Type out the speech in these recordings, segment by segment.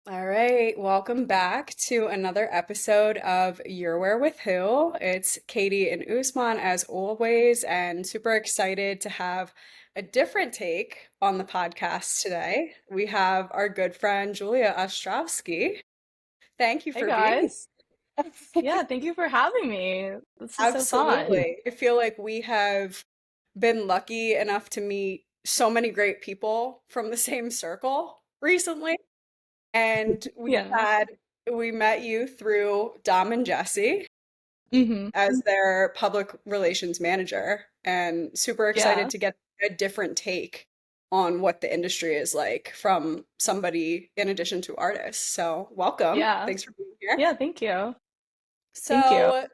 All right, welcome back to another episode of You're Where with Who. It's Katie and Usman as always, and super excited to have a different take on the podcast today. We have our good friend Julia Ostrovsky. Thank you Hey for being guys. Yeah, thank you for having me. This is so fun. Absolutely. I feel like we have been lucky enough to meet so many great people from the same circle recently. And Yeah. we met you through Dom and Jesse hmm as their public relations manager, and super excited Yeah. to get a different take on what the industry is like from somebody in addition to artists. So, welcome. Yeah. Thanks for being here. Yeah, thank you. Thank you. So,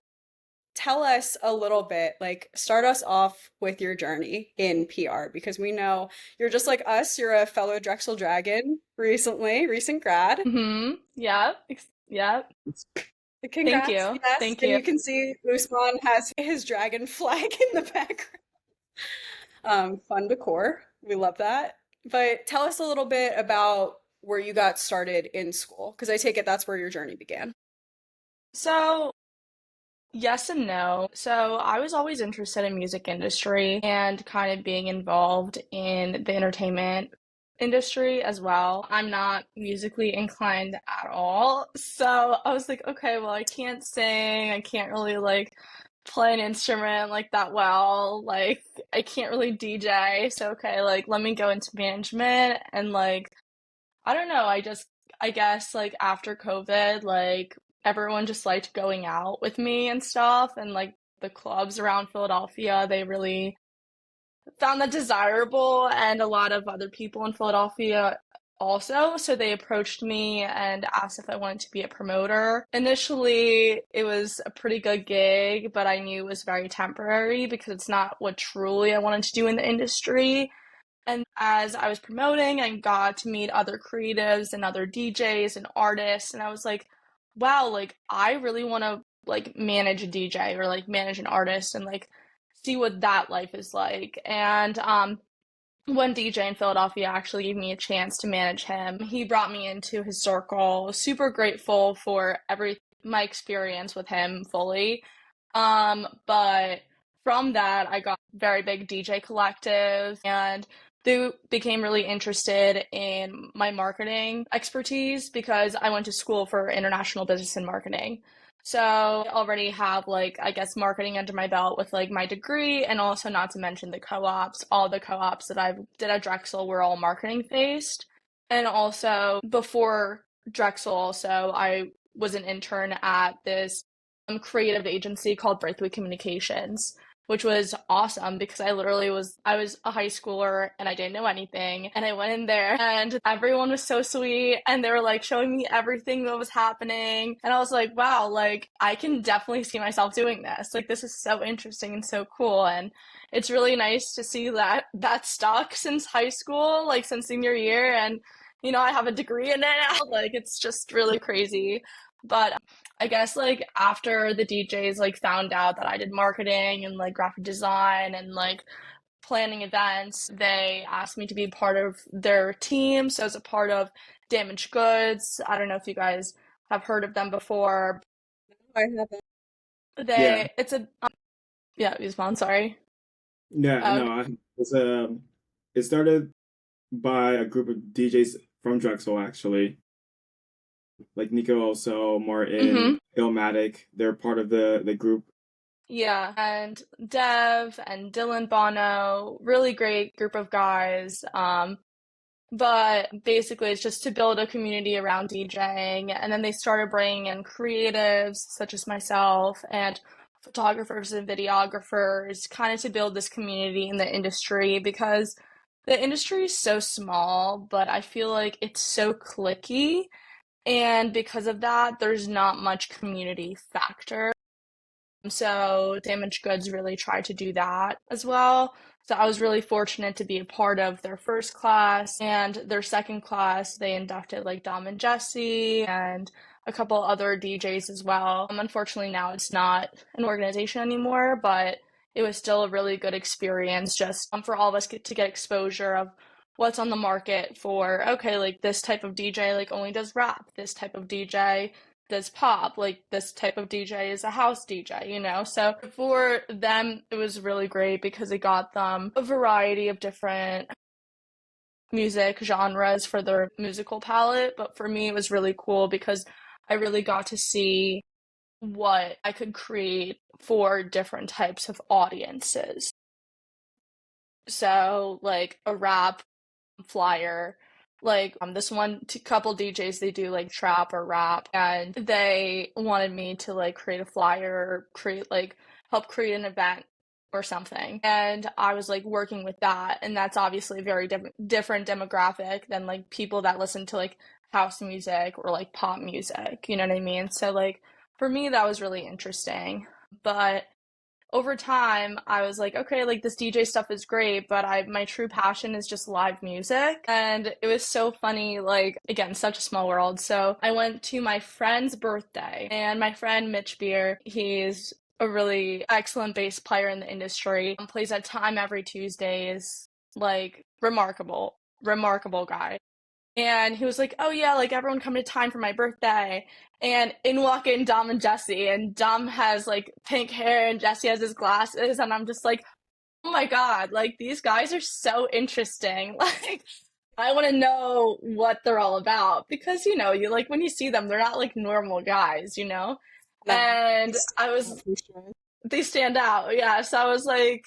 tell us a little bit, like, start us off with your journey in PR because we know you're just like us. You're a fellow Drexel Dragon recent grad. Yeah. Yeah. Thank Congrats, you. yes. Thank And you. you can see Usman has his dragon flag in the background. Fun decor. We love that. But tell us a little bit about where you got started in school, because I take it that's where your journey began. So, yes and no. So, I was always interested in music industry and kind of being involved in the entertainment industry as well. I'm not musically inclined at all. So, I was like, okay, well, I can't sing. I can't really play an instrument like that well. Like, I can't really DJ. So, okay, like let me go into management and I don't know. I guess after COVID, everyone just liked going out with me and stuff. And the clubs around Philadelphia, they really found that desirable. And a lot of other people in Philadelphia also. So they approached me and asked if I wanted to be a promoter. Initially, it was a pretty good gig, but I knew it was very temporary because it's not what truly I wanted to do in the industry. And as I was promoting, I got to meet other creatives and other DJs and artists, and I was like, wow, like I really want to manage a DJ or manage an artist and see what that life is like. And one DJ in Philadelphia actually gave me a chance to manage him. He brought me into his circle. Super grateful for every my experience with him fully. But from that, I got a very big DJ collective, and they became really interested in my marketing expertise because I went to school for international business and marketing. So I already have I guess marketing under my belt with my degree, and also not to mention the co-ops. All the co-ops that I did at Drexel were all marketing based. And also before Drexel also I was an intern at this creative agency called Breakthrough Communications, which was awesome because I was a high schooler and I didn't know anything, and I went in there and everyone was so sweet and they were showing me everything that was happening, and I was like, wow, I can definitely see myself doing this. This is so interesting and so cool, and it's really nice to see that stuck since high school, since senior year, and I have a degree in it now. It's just really crazy. But I guess after the DJs found out that I did marketing and graphic design and planning events, they asked me to be part of their team. So as a part of Damaged Goods, I don't know if you guys have heard of them before. I haven't. Yeah, It's a yeah, Usman, sorry. yeah, Uh, no, it started by a group of DJs from Drexel actually, like Nico also, mhm. Martin, Illmatic. They're part of the group. Yeah, and Dev and Dylan Bono, really great group of guys. But basically, it's just to build a community around DJing. And then they started bringing in creatives such as myself and photographers and videographers, kind of to build this community in the industry because the industry is so small, but I feel like it's so cliquey. And because of that, there's not much community factor. So Damaged Goods really tried to do that as well. So I was really fortunate to be a part of their first class, and their second class. They inducted Dom and Jesse and a couple other DJs as well. Unfortunately, now it's not an organization anymore, but it was still a really good experience just for all of us to get exposure of what's on the market for, okay, like this type of DJ like only does rap, this type of DJ does pop, like this type of DJ is a house DJ, you know? So for them, it was really great because it got them a variety of different music genres for their musical palette. But for me, it was really cool because I really got to see what I could create for different types of audiences. So, like a rap flyer, like this one couple DJs, they do like trap or rap, and they wanted me to like create a flyer or create like help create an event or something. And I was like working with that, and that's obviously a very different demographic than like people that listen to like house music or like pop music, you know what I mean? So like for me that was really interesting. But over time, I was like, okay, like this DJ stuff is great, but my true passion is just live music. And it was so funny, like, again, such a small world. So I went to my friend's birthday, and my friend Mitch Beer, he's a really excellent bass player in the industry, plays at Time every Tuesdays, like, remarkable guy. And he was like, oh yeah, like everyone come to Time for my birthday. And in walk in Dom and Jesse, and Dom has like pink hair and Jesse has his glasses, and I'm just like, oh my God, like these guys are so interesting. Like I want to know what they're all about because you like when you see them, they're not like normal guys, you know? No, And it's I was for sure. they stand out. Yeah. So I was like,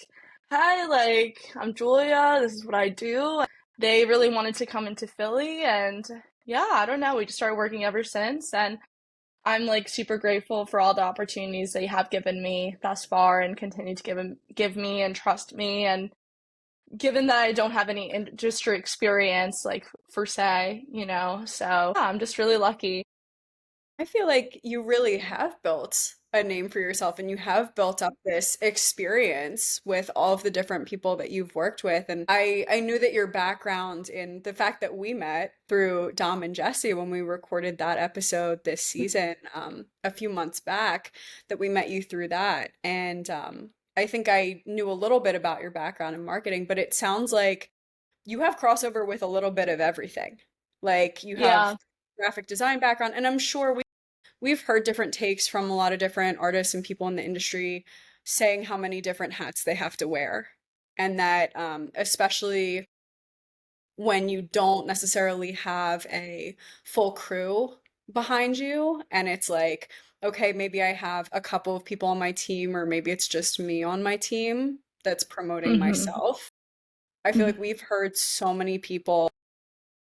hi, like, I'm Julia. This is what I do. They really wanted to come into Philly. And yeah, I don't know. We just started working ever since. And I'm like super grateful for all the opportunities they have given me thus far and continue to give me and trust me. And given that I don't have any industry experience, like, per se, so yeah, I'm just really lucky. I feel like you really have built a name for yourself and you have built up this experience with all of the different people that you've worked with. And I knew that your background in the fact that we met through Dom and Jesse when we recorded that episode this season, a few months back, that we met you through that. And I think I knew a little bit about your background in marketing, but it sounds like you have crossover with a little bit of everything. Like you have Yeah. graphic design background, and I'm sure we've heard different takes from a lot of different artists and people in the industry saying how many different hats they have to wear. And that, especially when you don't necessarily have a full crew behind you, and it's like, okay, maybe I have a couple of people on my team, or maybe it's just me on my team that's promoting Hmm. myself. I feel like we've heard so many people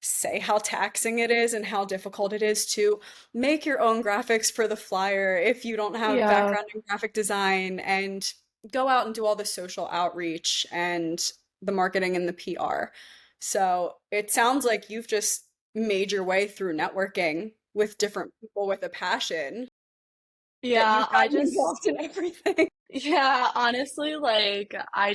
say how taxing it is and how difficult it is to make your own graphics for the flyer if you don't have Yeah. background in graphic design and go out and do all the social outreach and the marketing and the PR. So it sounds like you've just made your way through networking with different people with a passion that Yeah, you've gotten involved in everything. yeah, honestly, like, I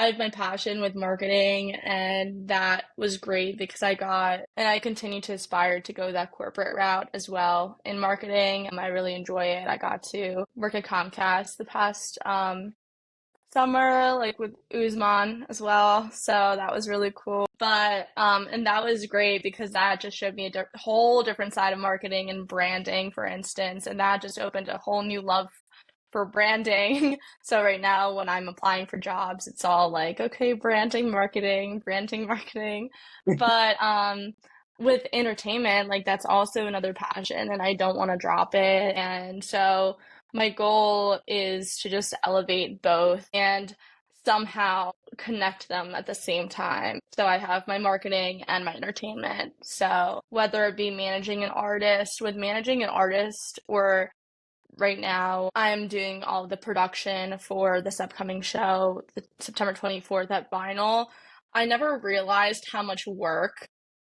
have my passion with marketing, and that was great because and I continue to aspire to go that corporate route as well in marketing. I really enjoy it. I got to work at Comcast the past summer, like with Uzman as well. So that was really cool. But and that was great because that just showed me a whole different side of marketing and branding, for instance, and that just opened a whole new love for branding. So right now when I'm applying for jobs, it's all like, okay, branding, marketing, branding, marketing. But with entertainment, like that's also another passion and I don't want to drop it. And so my goal is to just elevate both and somehow connect them at the same time. So I have my marketing and my entertainment. So whether it be managing an artist, or right now I'm doing all of the production for this upcoming show, the September 24th at Vinyl. I never realized how much work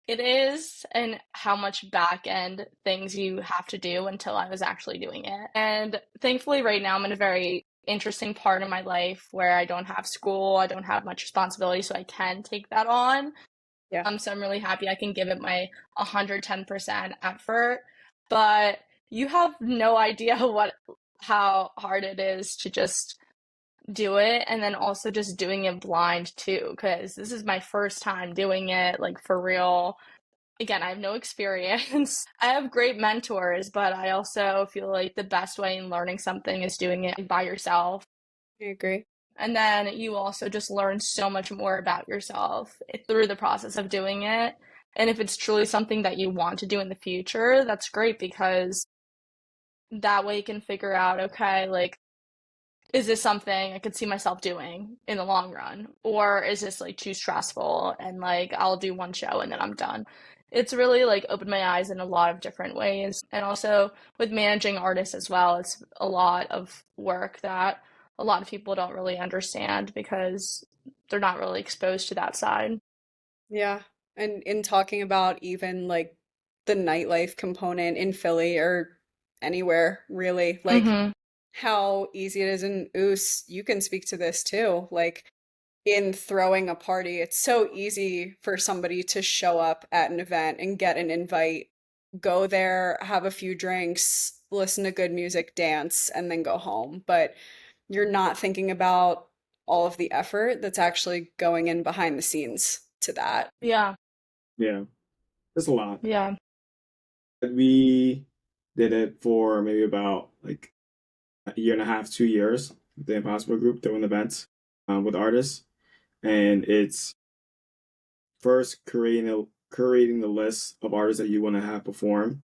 it is and how much back end things you have to do until I was actually doing it. And thankfully, right now, I'm in a very interesting part of my life where I don't have school, I don't have much responsibility, so I can take that on. Yeah. So I'm really happy I can give it my 110% effort. But you have no idea how hard it is to just do it, and then also just doing it blind too, because this is my first time doing it like for real. Again, I have no experience. I have great mentors, but I also feel like the best way in learning something is doing it by yourself. I agree. And then you also just learn so much more about yourself through the process of doing it. And if it's truly something that you want to do in the future, that's great because that way you can figure out, okay, like, is this something I could see myself doing in the long run? Or is this like too stressful and like I'll do one show and then I'm done? It's really like opened my eyes in a lot of different ways. And also with managing artists as well, it's a lot of work that a lot of people don't really understand because they're not really exposed to that side. Yeah. And in talking about even like the nightlife component in Philly or anywhere really, like Mm-hmm. how easy it is in Oos, you can speak to this too. Like in throwing a party, it's so easy for somebody to show up at an event and get an invite, go there, have a few drinks, listen to good music, dance, and then go home. But you're not thinking about all of the effort that's actually going in behind the scenes to that. Yeah. Yeah, there's a lot. Yeah. We did it for maybe about like a year and a half, 2 years. The Impossible Group doing events with artists, and it's first curating the list of artists that you want to have perform,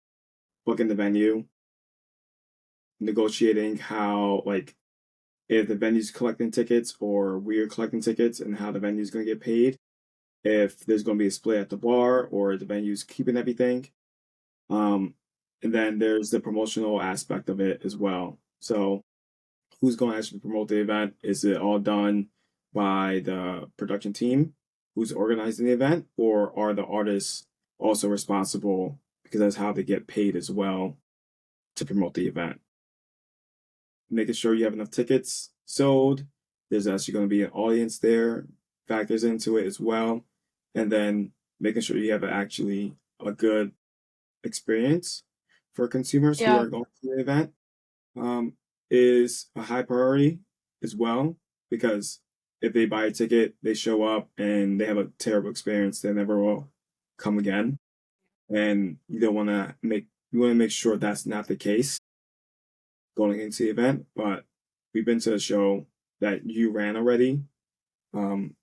booking the venue, negotiating how like if the venue's collecting tickets or we're collecting tickets and how the venue's going to get paid, if there's going to be a split at the bar or the venue's keeping everything. Um, and then there's the promotional aspect of it as well. So who's going to actually promote the event? Is it all done by the production team who's organizing the event, or are the artists also responsible because that's how they get paid as well to promote the event? Making sure you have enough tickets sold. There's actually going to be an audience there, factors into it as well. And then making sure you have actually a good experience for consumers who Yeah. are going to the event um, is a high priority as well, because if they buy a ticket, they show up and they have a terrible experience, they never will come again. And you don't want to make you want to make sure that's not the case going into the event. But we've been to a show that you ran already, um,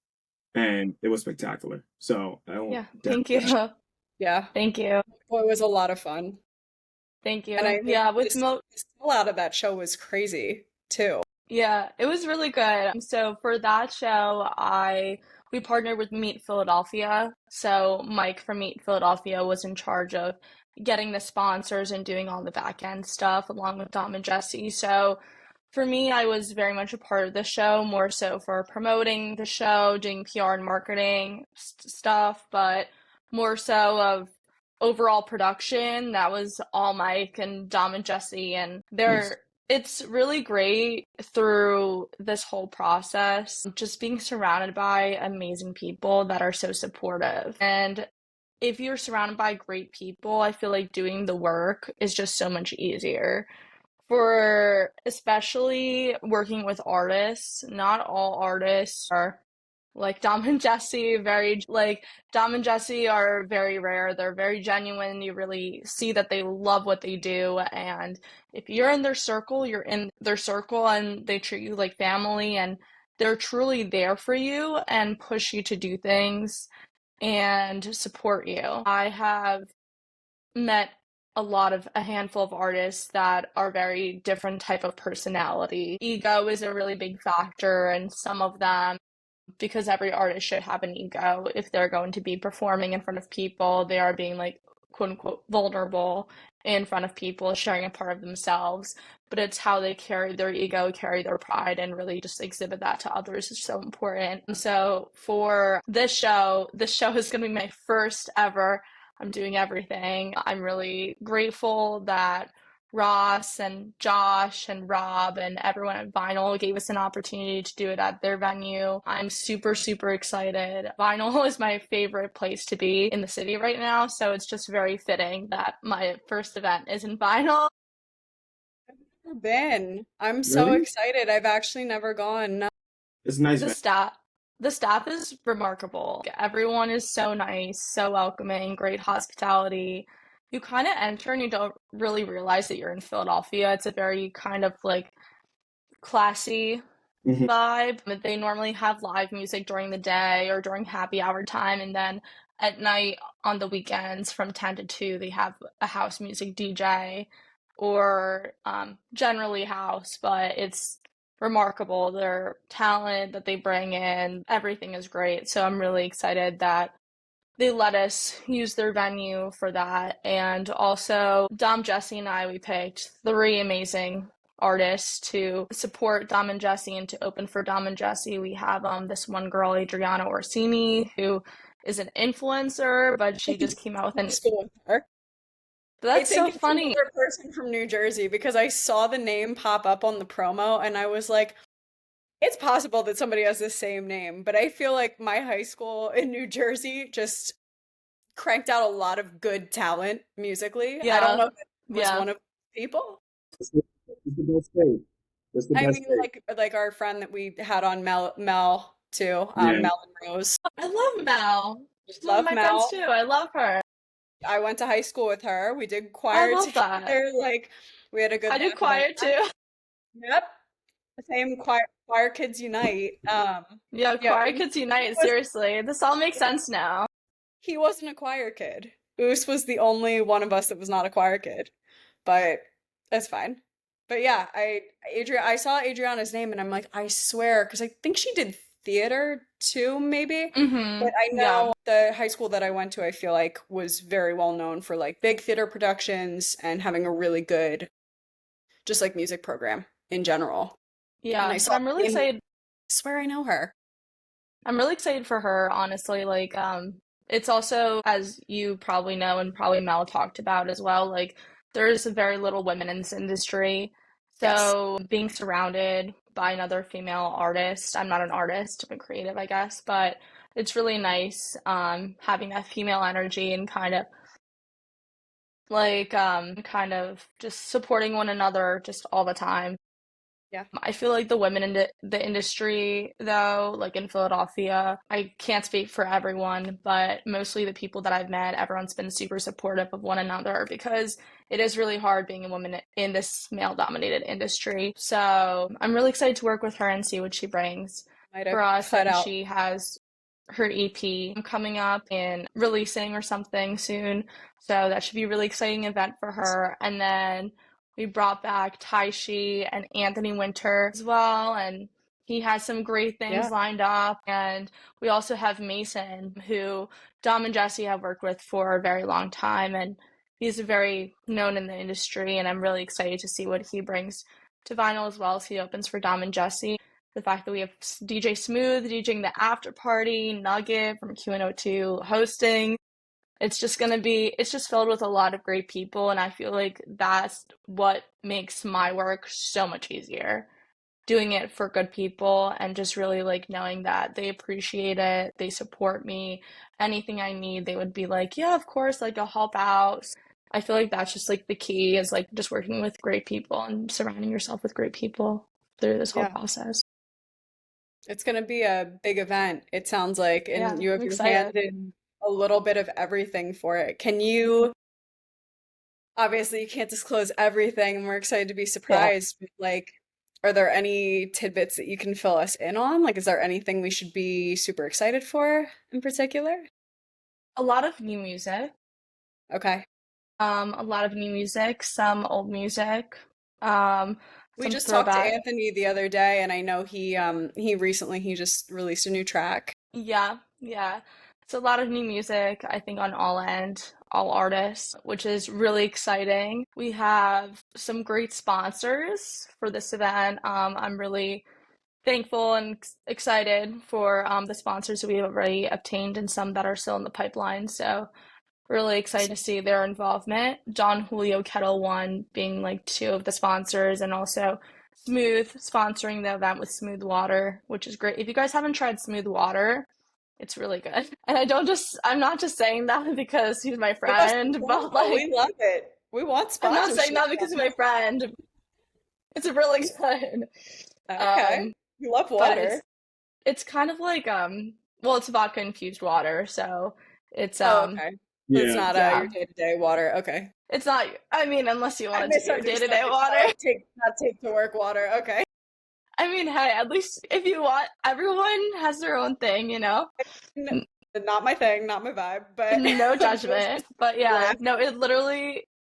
and it was spectacular. So I don't Yeah. Thank definitely. you. Yeah. Thank you. Boy, it was a lot of fun. Thank And you. I think Yeah, with this the sellout of that show was crazy too. Yeah, it was really good. So for that show, I we partnered with Meet Philadelphia. So Mike from Meet Philadelphia was in charge of getting the sponsors and doing all the back end stuff along with Dom and Jesse. So for me, I was very much a part of the show, more so for promoting the show, doing PR and marketing stuff, but more so of overall production. That was all Mike and Dom and Jesse, and Nice. it's really great through this whole process, just being surrounded by amazing people that are so supportive. And if you're surrounded by great people, I feel like doing the work is just so much easier. For especially working with artists, not all artists are like Dom and Jesse, very like Dom and Jesse are very rare. They're very genuine. You really see that they love what they do. And if you're in their circle, you're in their circle and they treat you like family and they're truly there for you and push you to do things and support you. I have met a handful of artists that are very different type of personality. Ego is a really big factor and some of them because every artist should have an ego if they're going to be performing in front of people. They are being like quote unquote vulnerable in front of people, sharing a part of themselves. But it's how they carry their ego, carry their pride, and really just exhibit that to others is so important. And so for this show is going to be my first ever. I'm doing everything. I'm really grateful that Ross and Josh and Rob and everyone at Vinyl gave us an opportunity to do it at their venue. I'm super, super excited. Vinyl is my favorite place to be in the city right now, so it's just very fitting that my first event is in Vinyl. Never been. I'm so Really? excited. I've actually never gone. No. It's a nice The venue. staff the staff is remarkable. Everyone is so nice, so welcoming, great hospitality. You kind of enter and you don't really realize that you're in Philadelphia. It's a very kind of like classy Hmm. vibe. They normally have live music during the day or during happy hour time, and then at night on the weekends from 10 to 2, they have a house music DJ or generally house, but it's remarkable. Their talent that they bring in, everything is great. So I'm really excited that they let us use their venue for that. And also, Dom, Jesse, and I, we picked three amazing artists to support Dom and Jesse and to open for Dom and Jesse. We have this one girl, Adriana Orsini, who is an influencer, but I she think just came out with I an. school with her. I That's think so it's funny. another person from New Jersey because I saw the name pop up on the promo and I was like, it's possible that somebody has the same name, but I feel like my high school in New Jersey just cranked out a lot of good talent musically. I don't know Yeah, if it was yeah. one of the people. It's the best state. It's the I best mean, state. like our friend that we had on Mel too, Yeah. Mel and Rose. I love Mel. She's one of Love my friends Mel. too. I love her. I went to high school with her. We did I choir love that. together. Like we had a good I did laugh about choir that. too. Yep. The same choir kids unite. Yeah, Yeah, choir kids unite. was Seriously, this all makes sense now. he wasn't a choir kid. Oos was the only one of us that was not a choir kid. But that's fine. But yeah, I saw Adriana's name and I'm like, I swear, because I think she did theater too, maybe. But I Yeah. know the high school that I went to, I feel like was very well known for like big theater productions and having a really good, just like music program in general. And Yeah, I but saw I'm really the name, I excited. swear I know her. I'm really excited for her, honestly. Like, it's also, as you probably know, and probably Mel talked about as well, like, there's very little women in this industry. Yes. So, being surrounded by another female artist, I'm not an artist, I'm a creative, I guess, but it's really nice, having that female energy and kind of just supporting one another just all the time. Yeah. I feel like the women in the industry, though, like in Philadelphia, I can't speak for everyone, but mostly the people that I've met, everyone's been super supportive of one another because it is really hard being a woman in this male-dominated industry. So I'm really excited to work with her and see what she brings Might for have us. cut And out. she has her EP coming up and releasing or something soon. So that should be a really exciting event for her. And then we brought back Taishi and Anthony Winter as well, and he has some great things Yeah. lined up. And we also have Mason, who Dom and Jesse have worked with for a very long time, and he's very known in the industry. And I'm really excited to see what he brings to vinyl as well as he opens for Dom and Jesse. The fact that we have DJ Smooth DJing the after party, Nugget from QN02 hosting, it's just filled with a lot of great people, and I feel like that's what makes my work so much easier. Doing it for good people and just really like knowing that they appreciate it, they support me. Anything I need, they would be like, yeah, of course, like I'll help out. I feel like that's just like the key is like just working with great people and surrounding yourself with great people through this whole Yeah. process. It's going to be a big event, it sounds like, Yeah, and you have I'm your hand excited. in a little bit of everything for it. Can you, obviously, you can't disclose everything, and we're excited to be Yeah. surprised, but like, are there any tidbits that you can fill us in on? Like, is there anything we should be super excited for in particular? A lot of new music. Okay. A lot of new music, some old music, um, We some just talked to throwback. Anthony the other day, and I know he recently he just released a new track. Yeah, yeah. It's a lot of new music, I think, on all end, all artists, which is really exciting. We have some great sponsors for this event. I'm really thankful and excited for the sponsors that we have already obtained and some that are still in the pipeline. So really excited So to see their involvement. John Julio Kettle One being like two of the sponsors, and also Smooth sponsoring the event with Smooth Water, which is great. If you guys haven't tried Smooth Water, it's really good. And I'm not just saying that because he's my give us friend, the but promo. We like, love it. We want I'm not saying sponsorship that because he's from my you. friend. It's really good. Okay. Um, You love but water. it's kind of like well, it's vodka infused water, so it's Oh, okay. So it's Yeah. not your yeah. day-to-day water. Okay. It's not, I mean, unless you I want it to be your misunderstood. day-to-day It's water. not take to work water. Okay. I mean, hey, at least if you want, everyone has their own thing, you know? N- Not my thing, not my vibe, but No I'm just judgment. But yeah, laughing. no,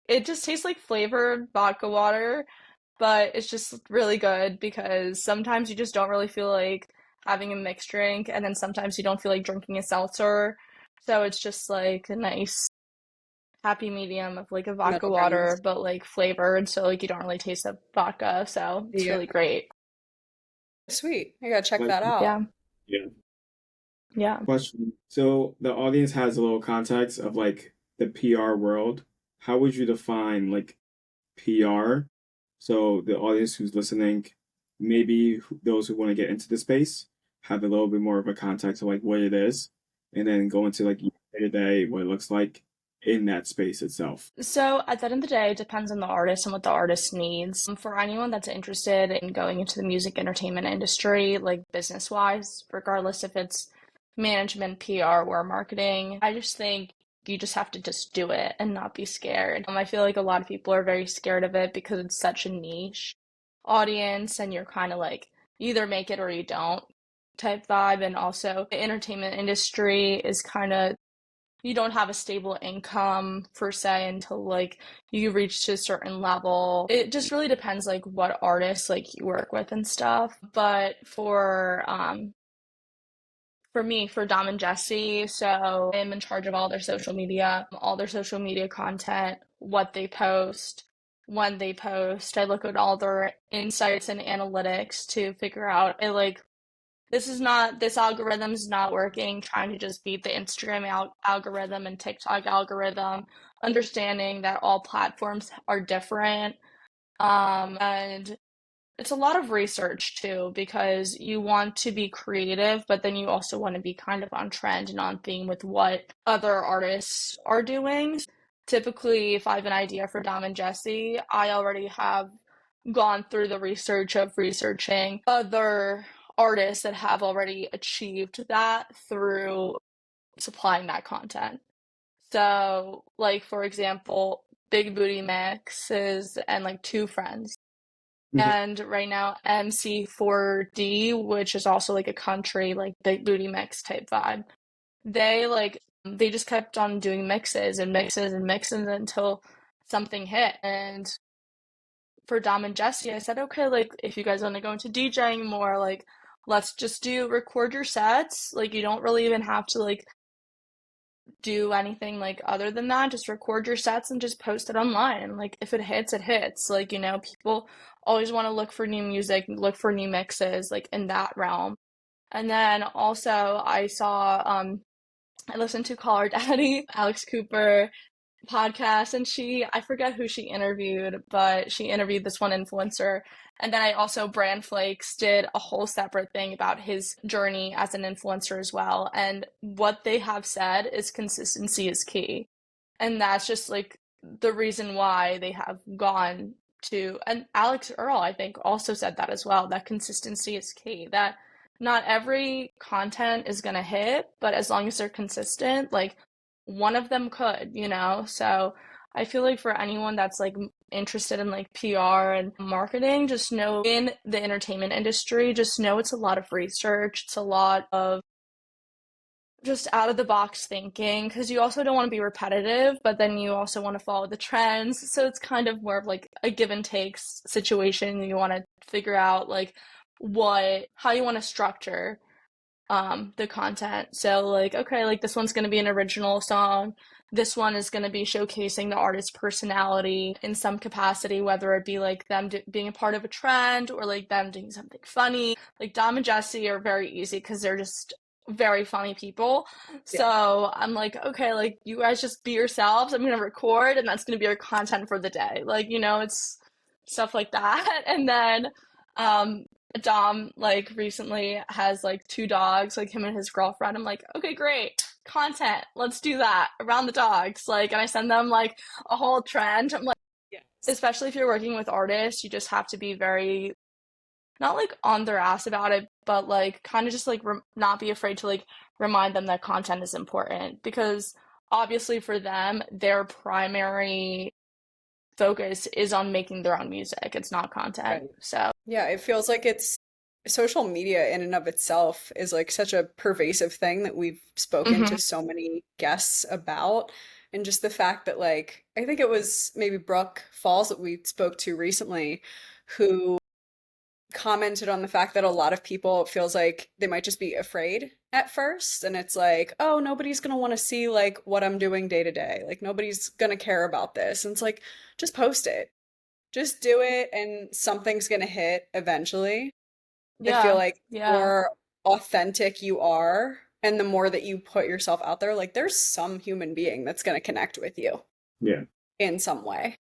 it just tastes like flavored vodka water, but it's just really good because sometimes you just don't really feel like having a mixed drink, and then sometimes you don't feel like drinking a seltzer. So it's just like a nice happy medium of like a vodka Middle ground. water, but like flavored, so like you don't really taste the vodka. So it's Yeah. really great. Sweet. I gotta check Like, that out. Yeah, yeah. yeah. Question. So the audience has a little context of like the PR world. How would you define like PR? So the audience who's listening, maybe those who want to get into the space have a little bit more of a context of like what it is, and then go into like day to day what it looks like in that space itself. So at the end of the day, it depends on the artist and what the artist needs. For anyone that's interested in going into the music entertainment industry, like business wise, regardless if it's management, PR, or marketing, I just think you just have to just do it and not be scared. I feel like a lot of people are very scared of it because it's such a niche audience and you're kind of like, you either make it or you don't type vibe. And also, the entertainment industry is kind of you don't have a stable income per se until like you reach to a certain level. It just really depends like what artists like you work with and stuff. But for me, for Dom and Jesse, so I'm in charge of all their social media content, what they post, when they post. I look at all their insights and analytics to figure out this algorithm's not working, trying to just beat the Instagram algorithm and TikTok algorithm, understanding that all platforms are different. And it's a lot of research too, because you want to be creative, but then you also want to be kind of on trend and on theme with what other artists are doing. Typically, if I have an idea for Dom and Jesse, I already have gone through the research of researching other artists that have already achieved that through supplying that content. So, like for example, Big Booty Mixes and like Two Friends. Mhm. And right now, MC4D, which is also like a country, like Big Booty Mix type vibe, they just kept on doing mixes and mixes and mixes until something hit. And for Dom and Jesse, I said, okay, like if you guys want to go into DJing more, like let's just do record your sets. Like you don't really even have to like do anything like other than that. Just record your sets and just post it online. And like if it hits, it hits. Like, you know, people always want to look for new music, look for new mixes, like in that realm. And then also I listened to Call Her Daddy, Alex Cooper, podcast, and I forget who she interviewed, but she interviewed this one influencer. And then I also Brand Flakes did a whole separate thing about his journey as an influencer as well. And what they have said is consistency is key. And that's just like the reason why they have gone to, and Alex Earl, I think, also said that as well, that consistency is key. That not every content is going to hit, but as long as they're consistent, like one of them could, you know? So I feel like for anyone that's like interested in like PR and marketing, just know in the entertainment industry, just know it's a lot of research. It's a lot of just out of the box thinking because you also don't want to be repetitive, but then you also want to follow the trends. So it's kind of more of like a give and take situation. You want to figure out like how you want to structure the content. So like, okay, like this one's going to be an original song. This one is going to be showcasing the artist's personality in some capacity, whether it be like them being a part of a trend or like them doing something funny. Like Dom and Jesse are very easy because they're just very funny people. Yeah. So I'm like, okay, like you guys just be yourselves. I'm going to record and that's going to be our content for the day. Like, you know, it's stuff like that. And then um Dom like recently has like two dogs, like him and his girlfriend. I'm like, okay, great. Content. Let's do that around the dogs. Like, and I send them like a whole trend. I'm like, Yeah. especially if you're working with artists, you just have to be very, not like on their ass about it, but like kind of just like not be afraid to like remind them that content is important because obviously for them, their primary focus is on making their own music. It's not content. Right. So, Yeah, it feels like it's social media in and of itself is like such a pervasive thing that we've spoken hmm to so many guests about. And just the fact that, like, I think it was maybe Brooke Falls that we spoke to recently, who commented on the fact that a lot of people it feels like they might just be afraid at first. And it's like, oh, nobody's gonna want to see like what I'm doing day to day. Like, nobody's gonna care about this. And it's like, just post it. Just do it, and something's gonna hit eventually. I feel yeah, like the yeah, more authentic you are and the more that you put yourself out there, like there's some human being that's going to connect with you Yeah. in some way.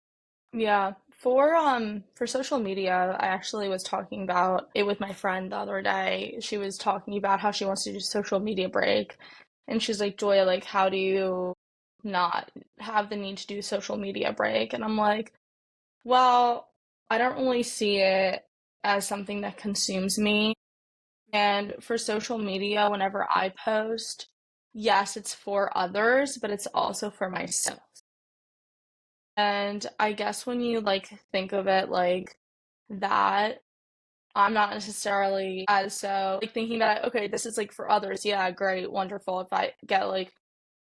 yeah. For social media, I actually was talking about it with my friend the other day. She was talking about how she wants to do social media break. And she's like, Joya, like, how do you not have the need to do social media break? And I'm like, well, I don't really see it as something that consumes me. And for social media, whenever I post, yes, it's for others, but it's also for myself. And I guess when you like think of it like that, I'm not necessarily as so like thinking that, okay, this is like for others. Yeah, great, wonderful. If I get like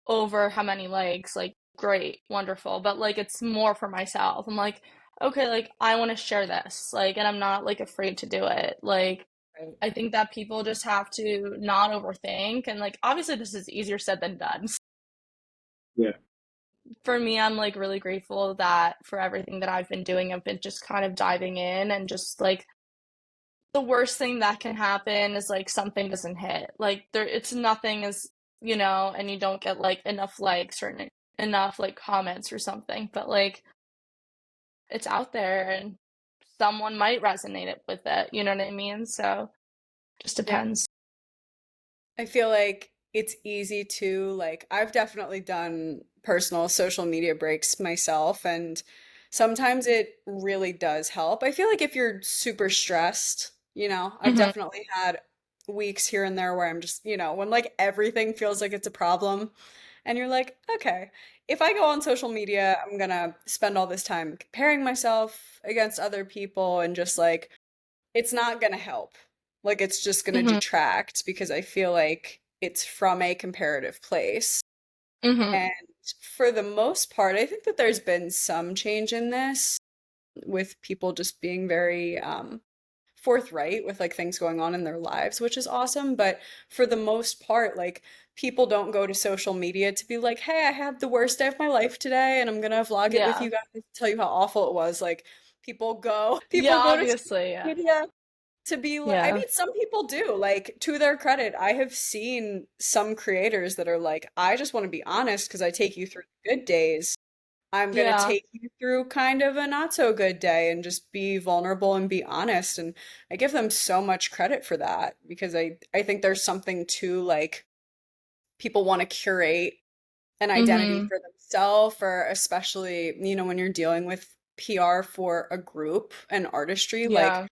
over how many likes, like great, wonderful. But like it's more for myself. I'm like, okay, like I want to share this. Like, and I'm not like afraid to do it. Like Right. I think that people just have to not overthink and like obviously this is easier said than done. Yeah. For me, I'm like really grateful that for everything that I've been doing, I've been just kind of diving in and just like the worst thing that can happen is like something doesn't hit. Like there it's nothing is, and you don't get like enough likes or enough like comments or something, but like it's out there and someone might resonate it with it, you know what I mean? So just Yeah. depends. I feel like it's easy to like I've definitely done personal social media breaks myself, and sometimes it really does help. I feel like if you're super stressed, I've hmm definitely had weeks here and there where I'm just, when like everything feels like it's a problem and you're like, okay, if I go on social media, I'm gonna spend all this time comparing myself against other people and just like it's not gonna help. Like it's just gonna hmm detract because I feel like it's from a comparative place. hmm And for the most part, I think that there's been some change in this with people just being very forthright with like things going on in their lives, which is awesome. But for the most part, like people don't go to social media to be like, hey, I had the worst day of my life today and I'm gonna vlog it with Yeah. you guys, tell you how awful it was. Like Yeah, people go to social obviously, yeah. media to be like, I Yeah. mean, some people do. Like, to their credit, I have seen some creators that are like, I just want to be honest because I take you through the good days. I'm going to Yeah. take you through kind of a not so good day and just be vulnerable and be honest. And I give them so much credit for that because I think there's something to like people want to curate an identity hmm for themselves, or especially, when you're dealing with PR for a group and artistry, like Yeah.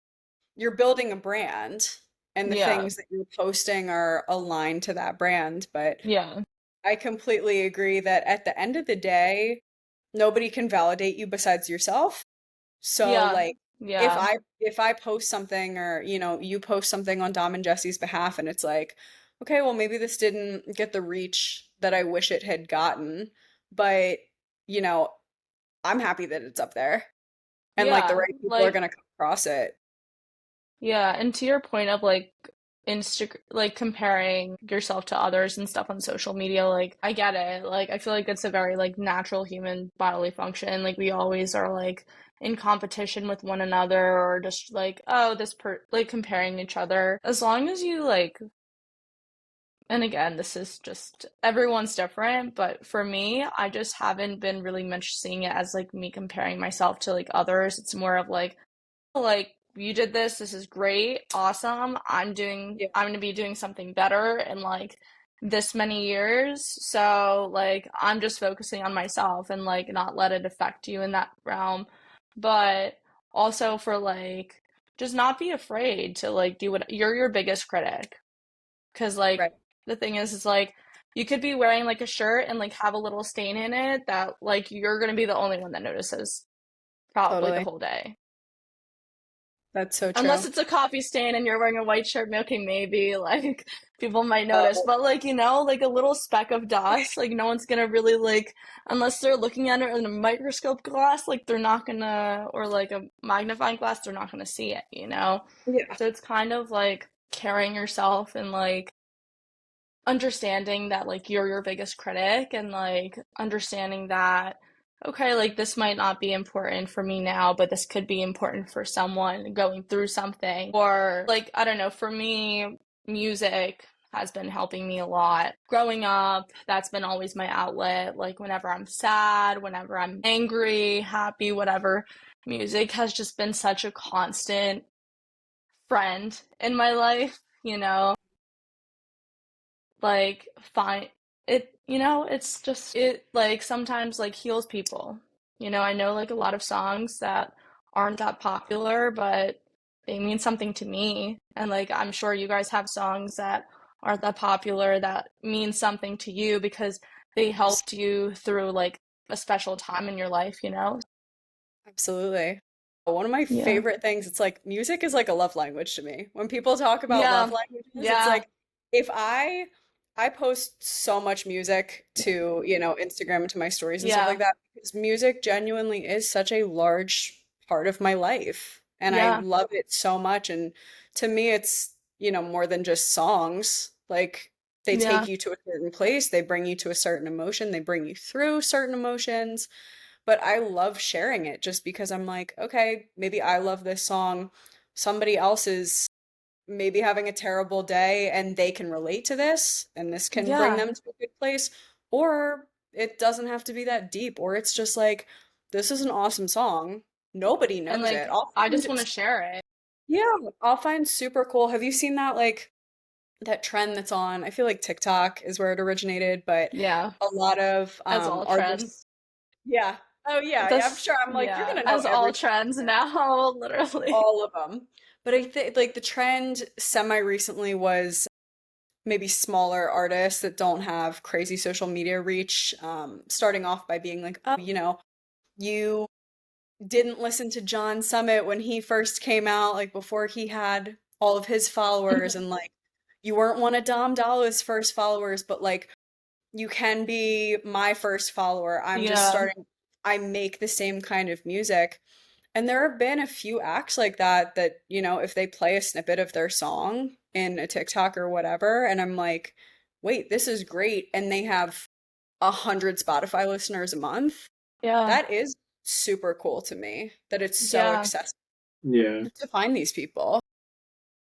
you're building a brand and the Yeah. things that you're posting are aligned to that brand. But Yeah. I completely agree that at the end of the day, nobody can validate you besides yourself. So Yeah. like Yeah. if I post something or you post something on Dom and Jesse's behalf and it's like, okay, well maybe this didn't get the reach that I wish it had gotten, but you know, I'm happy that it's up there and like the Yeah. right people are Like gonna come across it. yeah, and to your point of like like comparing yourself to others and stuff on social media, like I get it. Like I feel like it's a very like natural human bodily function. Like we always are like in competition with one another or just like, oh, this per like comparing each other. As long as you like, and again, this is just everyone's different, but for me, I just haven't been really much seeing it as like me comparing myself to like others. It's more of like you did this is great, awesome. Yeah. I'm gonna be doing something better in like this many years. So like I'm just focusing on myself and like not let it affect you in that realm. but also for like just not be afraid to like do what you're your biggest critic. Because like Right. the thing is like you could be wearing like a shirt and like have a little stain in it that like you're gonna be the only one that notices probably the Totally. whole day. That's so Unless true. it's a coffee stain and you're wearing a white shirt, okay, maybe like people might notice. Oh, But like, like a little speck of dust, like no one's gonna really like unless they're looking at it in a microscope glass, like they're not gonna or like a magnifying glass, they're not gonna see it. yeah. So it's kind of like carrying yourself and like understanding that like you're your biggest critic and like understanding that okay, like this might not be important for me now, but this could be important for someone going through something. Or like I don't know, for me music has been helping me a lot. Growing up, that's been always my outlet. Like whenever I'm sad, whenever I'm angry, happy, whatever, music has just been such a constant friend in my life. Like fine it's just it like sometimes like heals people. I know like a lot of songs that aren't that popular but they mean something to me, and like I'm sure you guys have songs that aren't that popular that mean something to you because they helped you through like a special time in your life. Absolutely. One of my Yeah, favorite things, it's like music is like a love language to me. When people talk about love yeah, languages, it's yeah, like if I post so much music to, Instagram and to my stories and stuff like yeah, that because music genuinely is such a large part of my life and I yeah, love it so much and to me it's, more than just songs. Like they take yeah, you to a certain place, they bring you to a certain emotion, they bring you through certain emotions. But I love sharing it just because I'm like, okay, maybe I love this song. Somebody else is maybe having a terrible day and they can relate to this and this can bring yeah. them to a good place. Or it doesn't have to be that deep. Or it's just like, this is an awesome song. Nobody And knows it. like I'll I find, just want to share it. yeah, I'll find super cool. Have you seen that like that trend that's on? I feel like TikTok is where it originated, but Yeah, a lot of as all artists, trends. yeah. Oh yeah, yeah, I'm This, sure. I'm like, you're yeah, gonna know as all every trends now, literally. all of them. But I think like the trend semi recently was maybe smaller artists that don't have crazy social media reach, starting off by being like, oh, you didn't listen to John Summit when he first came out, like before he had all of his followers, and like you weren't one of Dom Dolla's first followers, but like you can be my first follower. I'm just Yeah, starting, I make the same kind of music. And there have been a few acts like that that, if they play a snippet of their song in a TikTok or whatever, and I'm like, wait, this is great. And they have 100 Spotify listeners a month. yeah, That is super cool to me that it's so yeah, accessible Yeah. to find these people.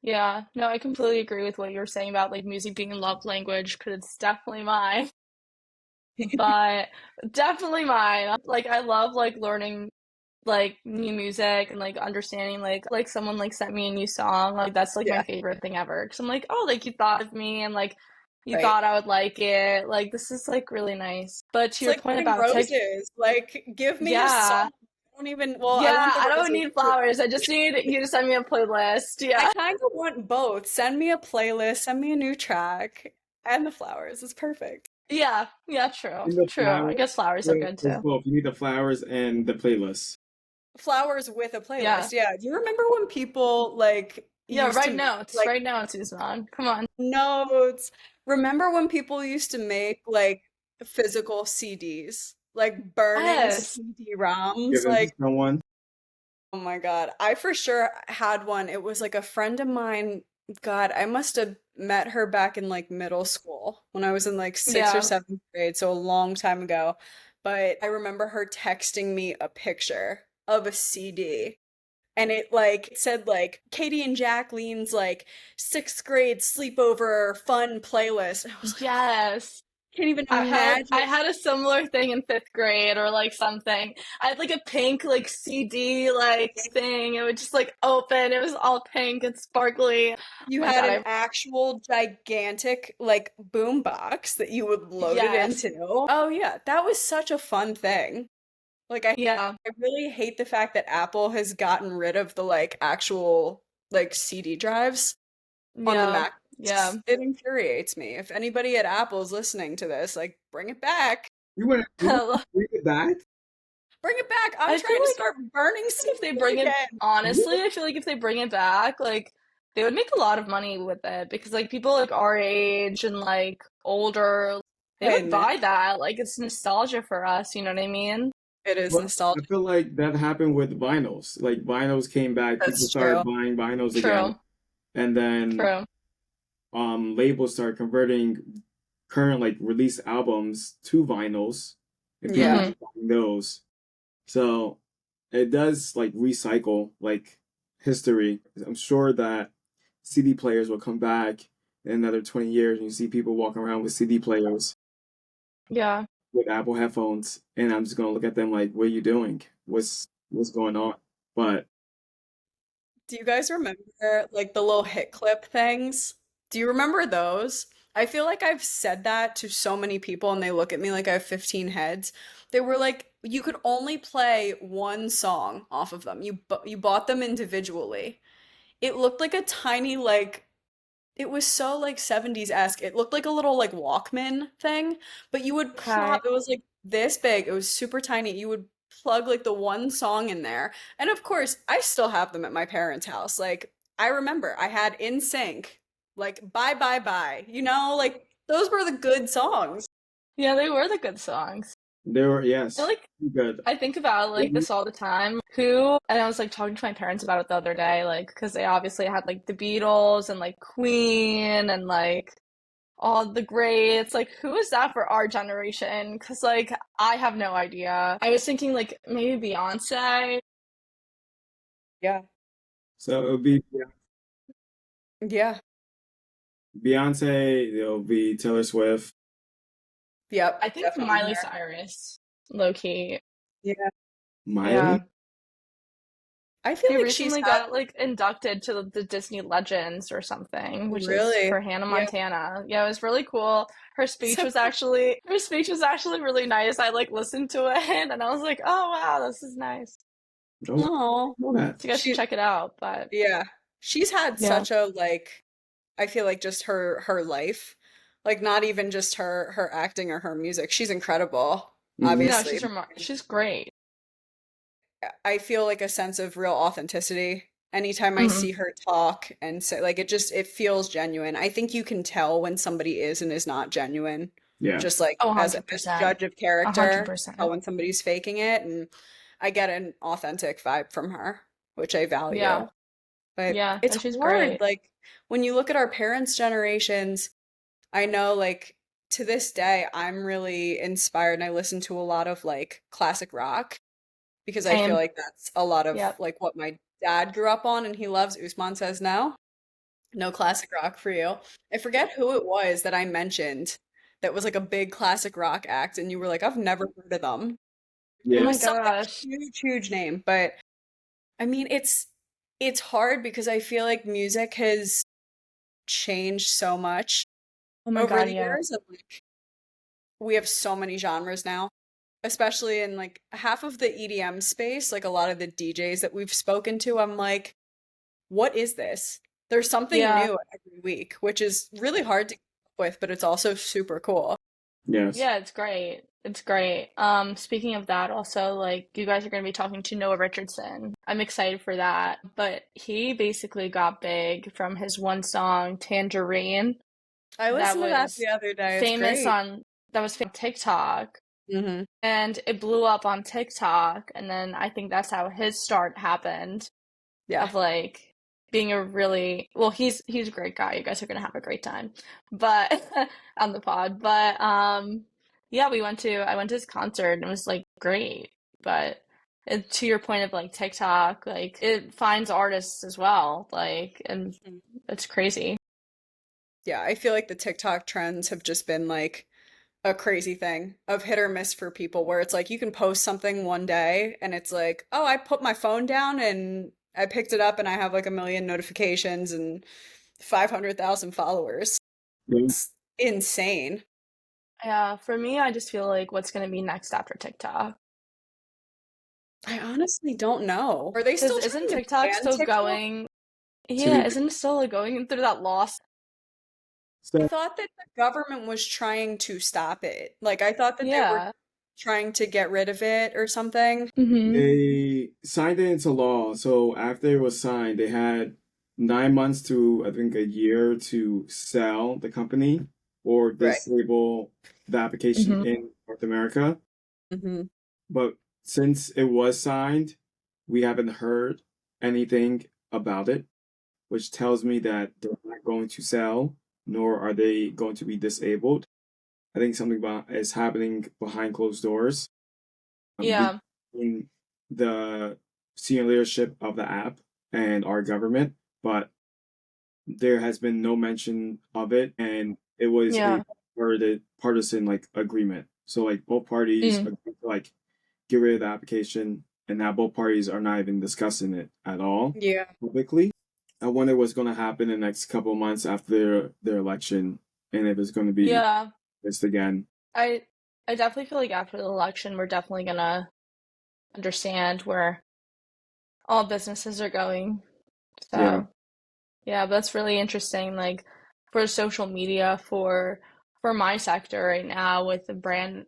yeah. No, I completely agree with what you were saying about like music being a love language because it's definitely mine. But definitely mine. Like I love like learning like new music and like understanding like someone like sent me a new song. Like that's like my Yeah, favorite thing ever. Because I'm like, oh, like you thought of me and like you right. thought I would like it. Like this is like really nice. But to It's your like point getting about Tik, roses. Like, give me a yeah. song. I don't even, well, I want Yeah, the I don't roses. need flowers. I just need you to send me a playlist. I Yeah. kind of want both. Send me a playlist, send me a new track, and the flowers. It's perfect. Yeah. Yeah, true. And the True. I flowers. guess flowers are Well, good it's too. both. You need the flowers and the playlist. Flowers with a Yeah. playlist. Yeah. Do you remember when people like Yeah, used to write make notes. like Write notes, Usman. Come on. notes? Remember when people used to make like physical CDs, like burning Yes. CD-ROMs? Give them to Like, someone. oh my God. I for sure had one. It was like a friend of mine. God, I must have met her back in like middle school when I was in like sixth or Yeah. seventh grade, so a long time ago. But I remember her texting me a picture of a CD. And it like it said like Katie and Jacqueline's like sixth grade sleepover fun playlist. And I was like, oh, Yes. can't even I imagine. had a similar thing in fifth grade or like something. I had like a pink like CD like thing. It would just like open. It was all pink and sparkly. Oh You my had God, an I actual gigantic like boom box that you would load it yes. into. Oh yeah, that was such a fun thing. Like I Yeah. I really hate the fact that Apple has gotten rid of the like actual like CD drives on the Yeah. Mac. Yeah. It infuriates me. If anybody at Apple is listening to this, like bring it back. You want to bring it back? Bring it back. I'm I feel trying to like start burning if they CDs bring it, again. honestly, I feel like if they bring it back, like they would make a lot of money with it because like people like our age and like older, they I would know. buy that. Like it's nostalgia for us, you know what I mean? It is But I nostalgic. feel like that happened with vinyls. Like vinyls came back, people That's true. started buying vinyls again, True. and then True. labels started converting current like released albums to vinyls, and people Yeah. Hmm. started buying those. So it does like recycle like history. I'm sure that CD players will come back in another 20 years and you see people walking around with CD players Yeah. with Apple headphones, and I'm just gonna look at them like, what are you doing? What's going on? But Do you guys remember like the little hit clip things? Do you remember those? I feel like I've said that to so many people and they look at me like I have 15 heads. They were like, you could only play one song off of them. You bought them individually. It looked like a tiny like it was so like 70s-esque. It looked like a little like Walkman thing, but you would Okay. plop, it was like this big. It was super tiny. You would plug like the one song in there. And of course, I still have them at my parents' house. Like I remember I had In Sync, like Bye Bye Bye. You know, like those were the good songs. Yeah, they were the good songs. they were, I yes, like good. I think about like this all the time. Who, and I was like talking to my parents about it the other day, like because they obviously had like the Beatles and like Queen and like all the greats. Like who is that for our generation? Because like I have no idea. I was thinking like maybe Beyonce. Yeah. So it would be Yeah. Beyonce, it'll be Taylor Swift, I Yep. think Definitely Miley her. Cyrus, low key. Yeah. Miley. Yeah. I feel She like she's recently had got like inducted to the Disney Legends or something, which is really, for Hannah yeah. Montana. Yeah, it was really cool. So Her speech was actually really nice. I like listened to it and I was like, "Oh wow, this is nice." Oh, I no. know that. So you guys should She check it out, but Yeah. She's had yeah. such a like I feel like just her life. Like not even just her acting or her music. She's incredible, Hmm. No, obviously. she's great. I feel like a sense of real authenticity anytime I Hmm. see her talk and say like it feels genuine. I think you can tell when somebody is and is not genuine. Yeah. Just like Oh, as a 100%. judge of A hundred character, tell percent. when somebody's faking it and I get an authentic vibe from her, which I Yeah. value. But Yeah. it's No, she's hard. great. Like when you look at our parents' generations, I know like to this day, I'm really inspired and I listen to a lot of like classic rock because I feel Same. like that's a lot of Yep. like what my dad grew up on and he loves. Usman says no, no classic rock for you. I forget who it was that I mentioned that was like a big classic rock act and you were like, I've never heard of them. It Oh Yeah. was my some like gosh. huge name, but I mean it's hard because I feel like music has changed so much Oh my over God, the yeah. years and like we have so many genres now, especially in like half of the EDM space, like a lot of the DJs that we've spoken to, I'm like, what is this? There's something Yeah. new every week, which is really hard to keep up with, but it's also super cool. Yes. Yeah, it's great. It's great. Speaking of that, also, like, you guys are going to be talking to Noah Richardson. I'm excited for that. But he basically got big from his one song, Tangerine, I that listened to that was the other day. It's famous great. on that was famous on TikTok. Hmm. And it blew up on TikTok, and then I think that's how his start happened Yeah. of like being a really well he's a great guy. You guys are gonna have a great time. But on the pod. But yeah, I went to his concert and it was like great. But to your point of like TikTok, like it finds artists as well. Like and Mhm. it's crazy. Yeah, I feel like the TikTok trends have just been like a crazy thing of hit or miss for people where it's like you can post something one day and it's like, oh, I put my phone down and I picked it up and I have like a million notifications and 500,000 followers. Yeah. It's insane. Yeah, for me, I just feel like what's gonna be next after TikTok. I honestly don't know. Are they Because still isn't trying to TikTok ban still TikTok? going? To Yeah, be isn't it still like going through that loss? I so thought that the government was trying to stop it. Like, I thought that they were Yeah. trying to get rid of it or something. Mm-hmm. they signed it into law. So after it was signed, they had 9 months to, I think, a year to sell the company or Right. disable the application Mm-hmm. in North America. Hmm. But since it was signed, we haven't heard anything about it, which tells me that they're not going to sell, nor are they going to be disabled. I think something is happening behind closed doors Yeah. between the senior leadership of the app and our government, but there has been no mention of it, and it was a Yeah. partisan like agreement. So like both parties Mm. agreed to like get rid of the application, and now both parties are not even discussing it at all Yeah. publicly. I wonder what's going to happen in the next couple of months after their election, and if it's going to be Yeah. this again. I I definitely feel like after the election, we're definitely gonna understand where all businesses are going. Yeah, So yeah, but that's really interesting. Like for social media, for my sector right now with the brand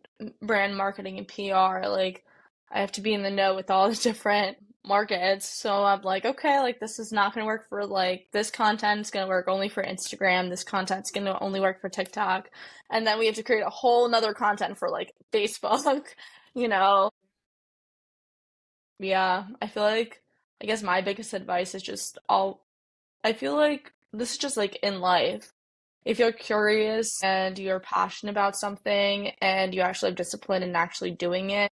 marketing and PR, like I have to be in the know with all the different markets. So I'm like, okay, like this is not gonna work for like this content's gonna work only for Instagram. This content's gonna only work for TikTok, and then we have to create a whole nother content for like Facebook. You know, yeah. I feel like I guess my biggest advice is just all I feel like this is just like in life. If you're curious and you're passionate about something and you actually have discipline in actually doing it,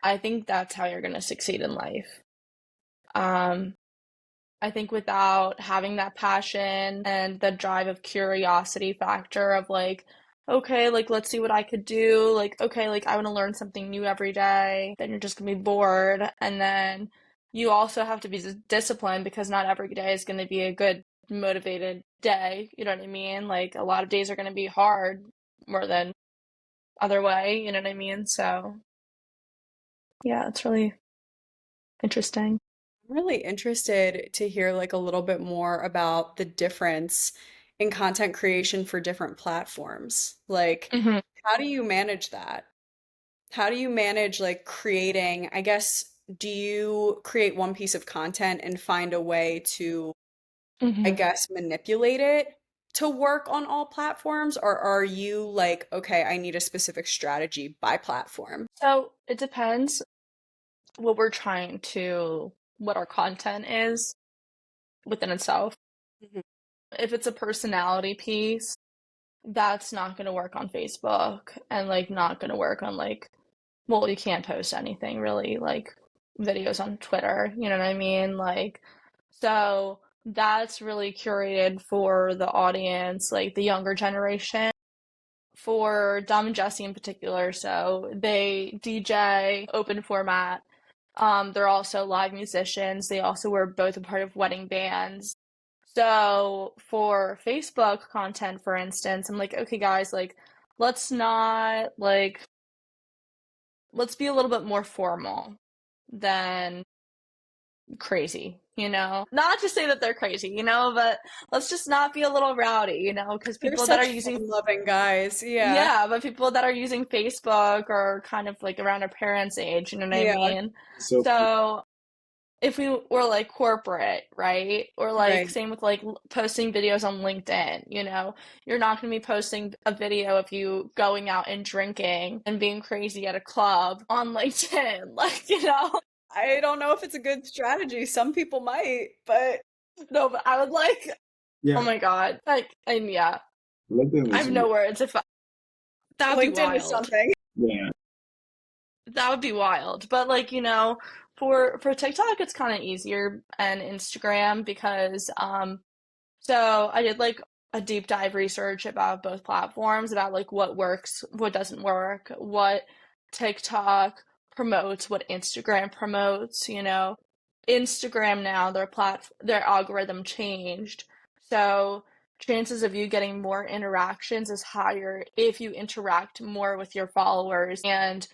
I think that's how you're going to succeed in life. Um, I think without having that passion and the drive of curiosity factor of like, okay, like let's see what I could do. Like, okay, like I want to learn something new every day. Then you're just gonna be bored. And then you also have to be disciplined because not every day is gonna be a good motivated day. You know what I mean? Like a lot of days are gonna be hard more than other way. You know what I mean? So yeah, it's really interesting. I'm really interested to hear like a little bit more about the difference in content creation for different platforms. Like, Hmm. how do you manage that? How do you manage like creating, I guess, do you create one piece of content and find a way to, I Hmm. guess, manipulate it to work on all platforms? Or are you like, okay, I need a specific strategy by platform? So it depends what we're trying to, what our content is within itself. Mhm. If it's a personality piece, that's not going to work on Facebook and like not going to work on like, well, you can't post anything really, like videos on Twitter, you know what I mean? Like, so that's really curated for the audience, like the younger generation. For Dom and Jesse in particular, so they DJ open format. They're also live musicians. They also were both a part of wedding bands. So for Facebook content, for instance, I'm like, okay, guys, like, let's not let's be a little bit more formal than crazy, you know? Not to say that they're crazy, you know, but let's just not be a little rowdy, you know, because They're people that are such using fun-loving guys. Yeah. yeah, but people that are using Facebook are kind of like around our parents' age, you know what I Yeah. mean? so So if we were like corporate, right? Or like Right. same with like posting videos on LinkedIn, you know, you're not going to be posting a video of you going out and drinking and being crazy at a club on LinkedIn. Like, you know, I don't know if it's a good strategy. Some people might, but no, but I would like, oh yeah, my God. Like, and yeah, LinkedIn I is have no words if that would be LinkedIn is wild. something. yeah. That would be wild. But like, you know, for TikTok it's kind of easier and Instagram because so I did like a deep dive research about both platforms about like what works, what doesn't work, what TikTok promotes, what Instagram promotes, you know. Instagram now their algorithm changed. So chances of you getting more interactions is higher if you interact more with your followers and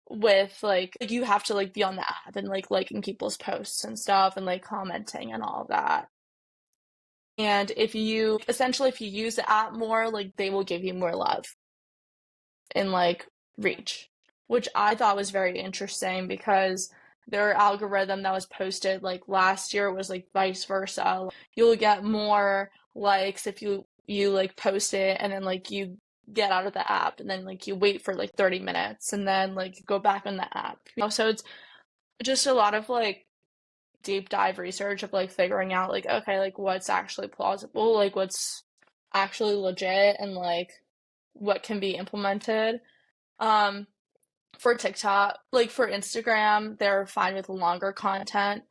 with like you have to like be on the app and like liking people's posts and stuff and like commenting and all of that. And if you use the app more, like they will give you more love and like reach, which I thought was very interesting because their algorithm that was posted like last year was like vice versa. You'll get more likes if you like post it and then like you get out of the app and then like you wait for like 30 minutes and then like go back on the app. So it's just a lot of like deep dive research of like figuring out like okay, like what's actually plausible, like what's actually legit and like what can be implemented. Um for TikTok, like for Instagram, they're fine with longer content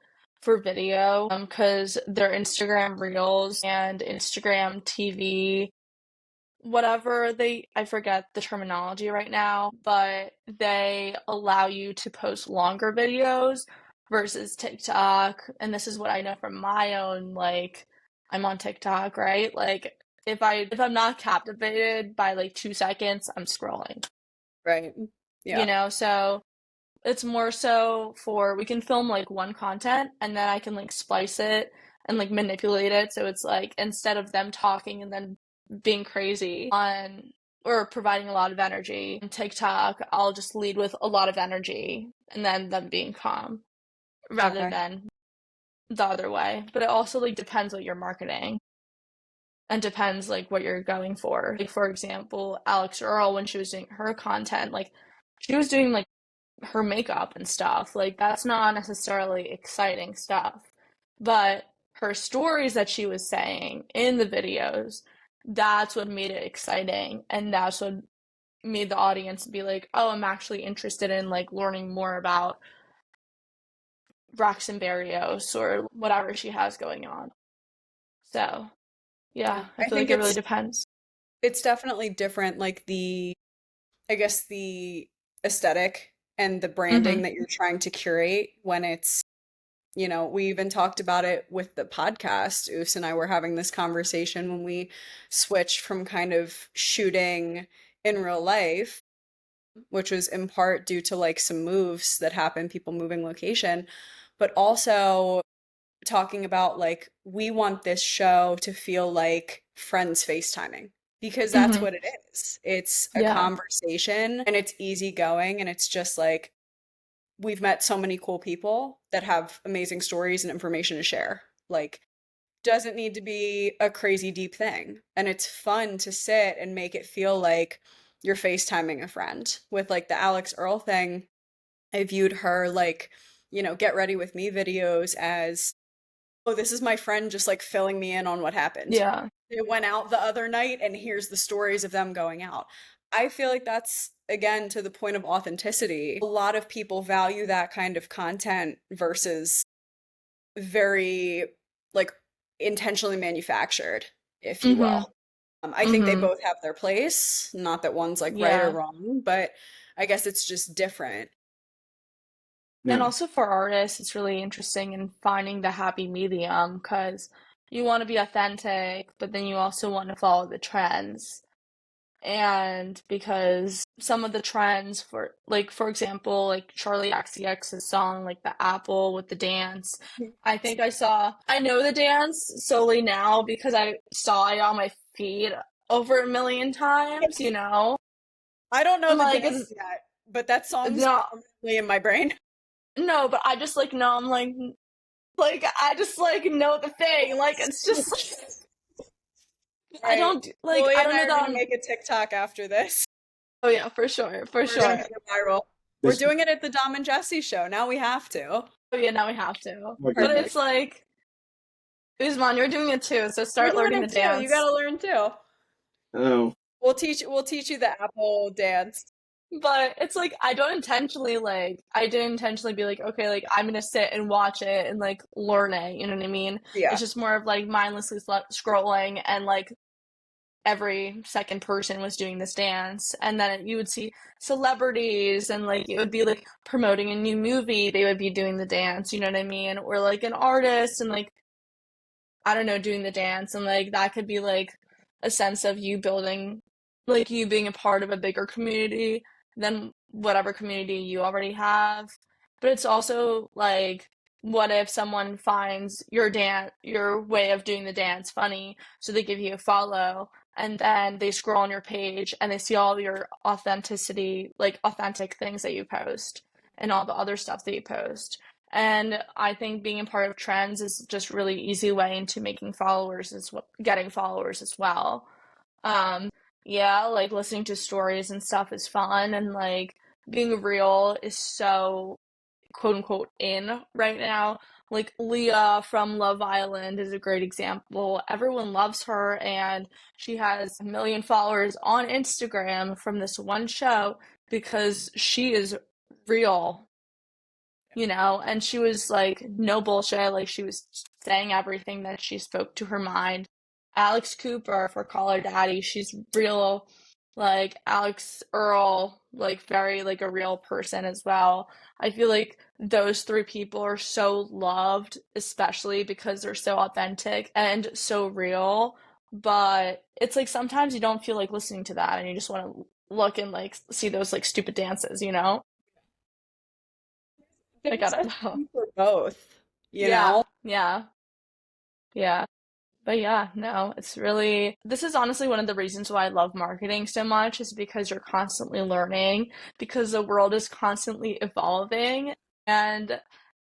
for video because their Instagram Reels and Instagram TV, whatever I forget the terminology right now, but they allow you to post longer videos versus TikTok. And this is what I know from my own, like, I'm on TikTok, right? Like, if I'm not captivated by like 2 seconds, I'm scrolling, Right. you Yeah. know? So it's more so for we can film like one content and then I can like splice it and like manipulate it. So it's like instead of them talking and then being crazy on or providing a lot of energy on TikTok, I'll just lead with a lot of energy and then them being calm rather Okay. than the other way. But it also like depends what you're marketing and depends like what you're going for. Like for example, Alex Earl when she was doing her content, like she was doing like her makeup and stuff. Like that's not necessarily exciting stuff. But her stories that she was saying in the videos, that's what made it exciting and that's what made the audience be like, "Oh, I'm actually interested in like learning more about Braxton Berrios or whatever she has going on." So, yeah, Yeah. I I feel think like it really depends. it's definitely different, like I guess the aesthetic and the branding Mhm. that you're trying to curate when it's, we even talked about it with the podcast. Oos and I were having this conversation when we switched from kind of shooting in real life, which was in part due to like some moves that happened, people moving location, but also talking about like we want this show to feel like friends FaceTiming because that's Mhm. what it is. It's a Yeah. conversation and it's easygoing and it's just like we've met so many cool people that have amazing stories and information to share. Like doesn't need to be a crazy deep thing. And it's fun to sit and make it feel like you're FaceTiming a friend. With like the Alex Earl thing, I viewed her like, get ready with me videos as, oh, this is my friend just like filling me in on what happened. Yeah. They went out the other night and here's the stories of them going out. I feel like that's again to the point of authenticity. A lot of people value that kind of content versus very like intentionally manufactured, if you Mhm. will. I think they Mhm. both have their place. Not that one's like right or Yeah. wrong, but I guess it's just different. And Yeah. also for artists, it's really interesting in finding the happy medium because you want to be authentic, but then you also want to follow the trends. And because some of the trends for, like, for example, like Charlie XCX's song, like the Apple with the dance, I know the dance solely now because I saw it on my feed over a million times, you know? I don't know And the like, dance yet, but that song's no, permanently in my brain. no, but I just like know, I'm like I just like know the thing. Like it's just Right. I Julia and don't I know are that gonna I'm make a TikTok after this. oh yeah, for sure, for We're gonna make sure. it viral. We're This. doing it at the Dom and Jesse show. Now we have to. Oh yeah, now we have to. Oh my But goodness. it's Perfect. like Usman, you're doing it too, so You're start doing learning the it too. You dance. gotta learn too. Oh. We'll teach you the Apple dance. But it's like I didn't intentionally be like, okay, like I'm gonna sit and watch it and like learn it, you know what I mean? Yeah. It's just more of like mindlessly scrolling and like every second person was doing this dance and then you would see celebrities and like it would be like promoting a new movie they would be doing the dance, you know what I mean, or like an artist and like I don't know doing the dance and like that could be like a sense of you building like you being a part of a bigger community than whatever community you already have. But it's also like, what if someone finds your way of doing the dance funny, so they give you a follow, and then they scroll on your page and they see all your authenticity, like authentic things that you post and all the other stuff that you post. And I think being a part of trends is just really easy way into making followers as well, getting followers as well. Um, yeah, like listening to stories and stuff is fun, and like being real is so quote unquote in right now. Like Leah from Love Island is a great example. Everyone loves her, and she has a million followers on Instagram from this one show because she is real, and she was like no bullshit, like she was saying everything that she spoke to her mind. Alex Cooper for Call Her Daddy, she's real, like Alex Earl, like very like a real person as well. I feel like those three people are so loved, especially because they're so authentic and so real. But it's like sometimes you don't feel like listening to that and you just want to look and like see those like stupid dances. Like I There's don't a know. room for both, you Yeah, know? yeah, yeah. But yeah, no, this is honestly one of the reasons why I love marketing so much, is because you're constantly learning, because the world is constantly evolving. And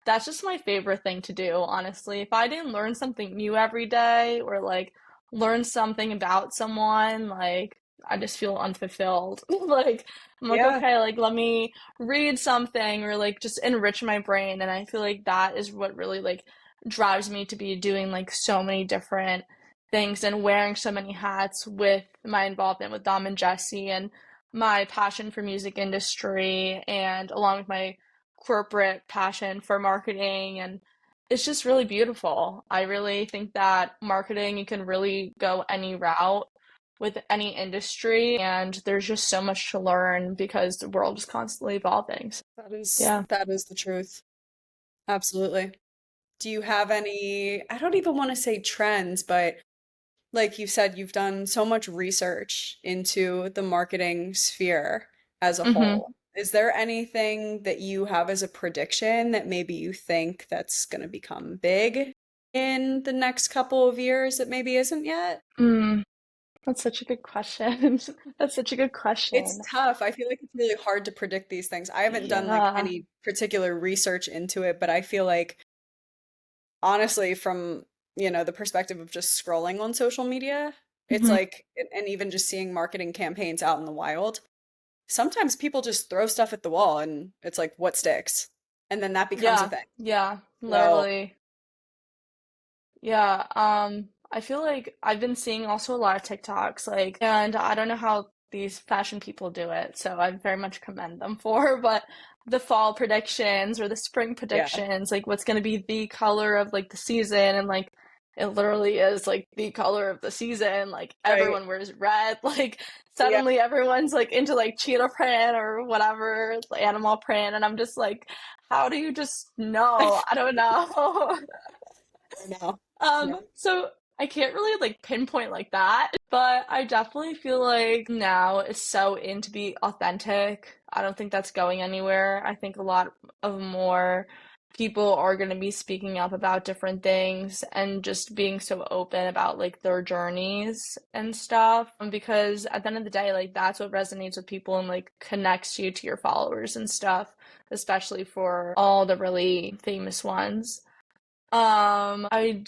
that's just my favorite thing to do, honestly. If I didn't learn something new every day, or like learn something about someone, like I just feel unfulfilled. Like I'm like, Yeah. okay, like let me read something or like just enrich my brain. And I feel like that is what really like drives me to be doing like so many different things and wearing so many hats with my involvement with Dom and Jesse, and my passion for music industry, and along with my corporate passion for marketing. And it's just really beautiful. I really think that marketing, you can really go any route with any industry, and there's just so much to learn because the world is constantly evolving. So, That is yeah. that is the truth. Absolutely. Do you have any, I don't even want to say trends, but like you said, you've done so much research into the marketing sphere as a hmm whole. Is there anything that you have as a prediction that maybe you think that's going to become big in the next couple of years that maybe isn't yet? Mm, that's such a good question. That's such a good It's question. tough. I feel like it's really hard to predict these things. I haven't done like Yeah. any particular research into it, but I feel like honestly, from, the perspective of just scrolling on social media, it's hmm like, and even just seeing marketing campaigns out in the wild, sometimes people just throw stuff at the wall and it's like, what sticks? And then that becomes a Yeah. thing. Yeah. So, Literally. Yeah, I feel like I've been seeing also a lot of TikToks, like, and I don't know how these fashion people do it, so I very much commend them for, but the fall predictions or the spring yeah, predictions, like what's going to be the color of like the season, and like it literally is like the color of the season, like right. everyone wears red, like Yeah, suddenly everyone's like into like cheetah print or whatever, animal print, and I'm just like, how do you just know? I don't know. I know. Yeah. So I can't really like pinpoint like that, but I definitely feel like now is so in to be authentic. I don't think that's going anywhere. I think a lot of more people are going to be speaking up about different things and just being so open about like their journeys and stuff. Because at the end of the day, like that's what resonates with people and like connects you to your followers and stuff, especially for all the really famous ones. I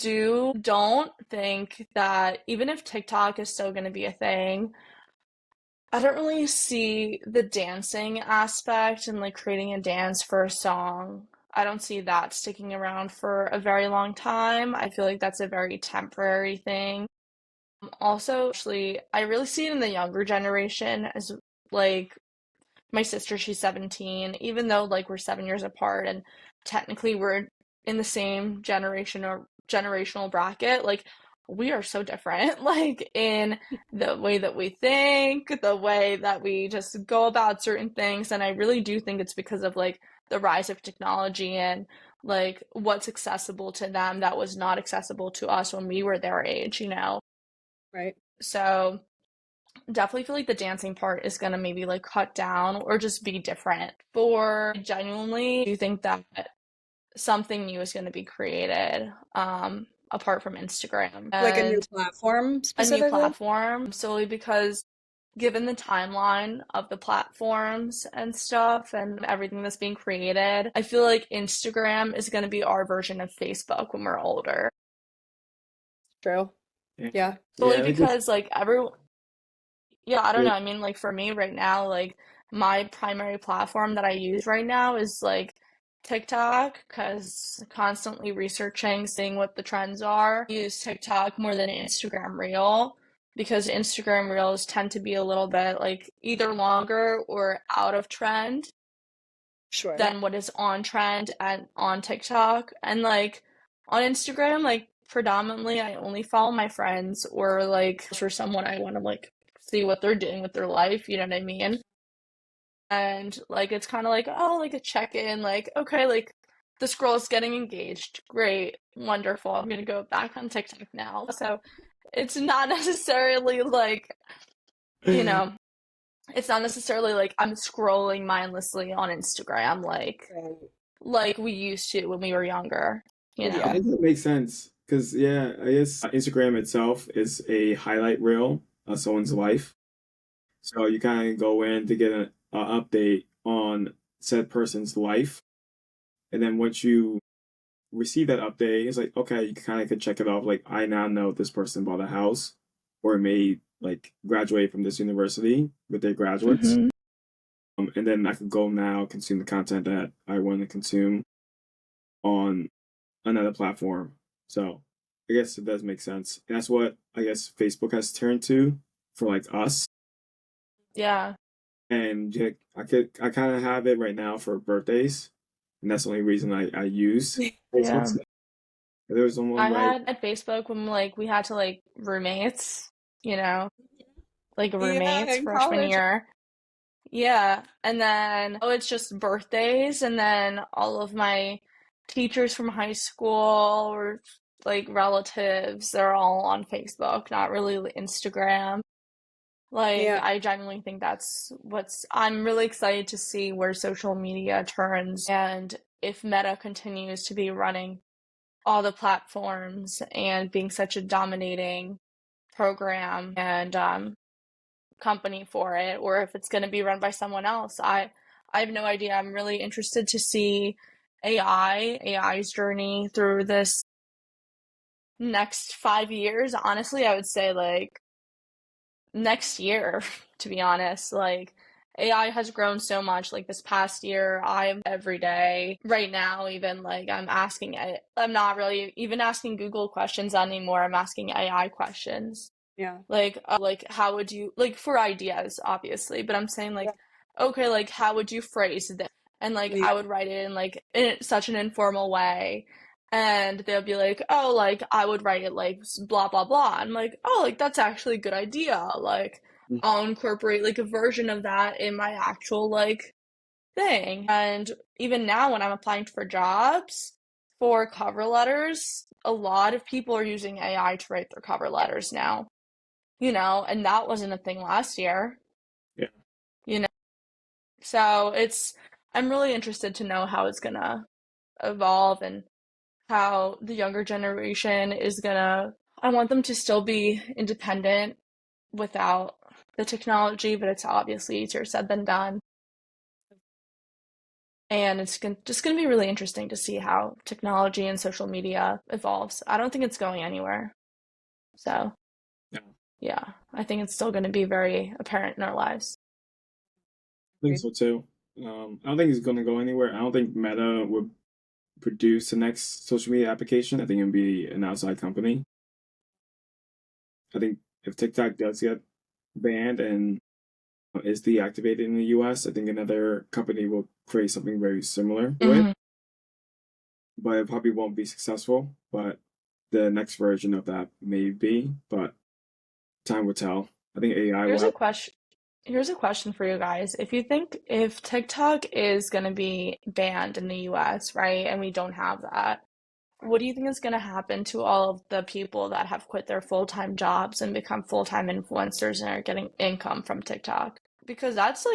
don't think that even if TikTok is still going to be a thing, I don't really see the dancing aspect and like creating a dance for a song. I don't see that sticking around for a very long time. I feel like that's a very temporary thing. Also, actually, I really see it in the younger generation as like my sister, she's 17, even though like we're 7 years apart and technically we're in the same generation or generational bracket, like we are so different, like in the way that we think, the way that we just go about certain things. And I really do think it's because of like the rise of technology and like what's accessible to them that was not accessible to us when we were their age. Right. So definitely feel like the dancing part is gonna maybe like cut down or just be different. For genuinely, do you think that something new is gonna be created, apart from Instagram Like a new and platform a new specifically? platform solely because given the timeline of the platforms and stuff and everything that's being created, I feel like Instagram is going to be our version of Facebook when we're older. True. Yeah, Yeah. Solely yeah, I guess. because like yeah, I don't know. I mean, like for me right now, like my primary platform that I use right now is like TikTok because constantly researching, seeing what the trends are. I use TikTok more than Instagram Reel because Instagram Reels tend to be a little bit like either longer or out of trend Sure. than what is on trend and on TikTok. And like on Instagram, like predominantly I only follow my friends or like for someone I want to like see what they're doing with their life, you know what I mean? And like it's kind of like, oh, like a check-in, like, okay, like this girl's getting engaged. Great, wonderful. I'm gonna go back on TikTok now. So it's not necessarily like, you know, it's not necessarily like I'm scrolling mindlessly on Instagram Right. like we used to when we were younger, you I know? Yeah. think that makes sense because yeah, I guess Instagram itself is a highlight reel of someone's life. So you kind of go in to get a update on said person's life, and then once you receive that update, it's like okay, you kind of could check it off. Like I now know this person bought a house, or may like graduate from this university with their graduates, Hmm. and then I could go now consume the content that I want to consume on another platform. So I guess it does make sense. And that's what I guess Facebook has turned to for like us. Yeah, And yeah, I kind of have it right now for birthdays, and that's the only reason I use Facebook. yeah. There was someone I right. had at Facebook when like we had to like roommates, you know, like Yeah, roommates in freshman college. year. Yeah, and then oh, it's just birthdays, and then all of my teachers from high school or like relatives, they're all on Facebook, not really Instagram. Like, Yeah. I genuinely think that's what's, I'm really excited to see where social media turns and if Meta continues to be running all the platforms and being such a dominating program and company for it, or if it's going to be run by someone else. I have no idea. I'm really interested to see AI's journey through this next 5 years. Honestly, I would say like next year, to be honest. Like, AI has grown so much. Like, this past year, I'm every day, right now, even like I'm asking it, I'm not really even asking Google questions anymore. I'm asking AI questions. Yeah. Like, how would you, like, for ideas, obviously, but I'm saying, Yeah. like, okay, like, how would you phrase this? And like, Yeah. I would write it in like in such an informal way and they'll be like, oh, like I would write it like blah blah blah. I'm like, oh, like that's actually a good idea. Like I'll incorporate like a version of that in my actual like thing. And even now when I'm applying for jobs for cover letters, a lot of people are using AI to write their cover letters now. And that wasn't a thing last year, Yeah. you know. So I'm really interested to know how it's gonna evolve and how the younger generation is gonna, I want them to still be independent without the technology, but it's obviously easier said than done. And just gonna be really interesting to see how technology and social media evolves. I don't think it's going anywhere. So, Yeah. yeah, I think it's still gonna be very apparent in our lives. I think so too. I don't think it's going to go anywhere. I don't think Meta would produce the next social media application. I think it'd be an outside company. I think if TikTok does get banned and is deactivated in the US, I think another company will create something very similar to it, Hmm. but it probably won't be successful. But the next version of that may be, but time will tell. I think AI will Here's a have. question. Here's a question for you guys. If TikTok is going to be banned in the US, right, and we don't have that, what do you think is going to happen to all of the people that have quit their full-time jobs and become full-time influencers and are getting income from TikTok? Because that's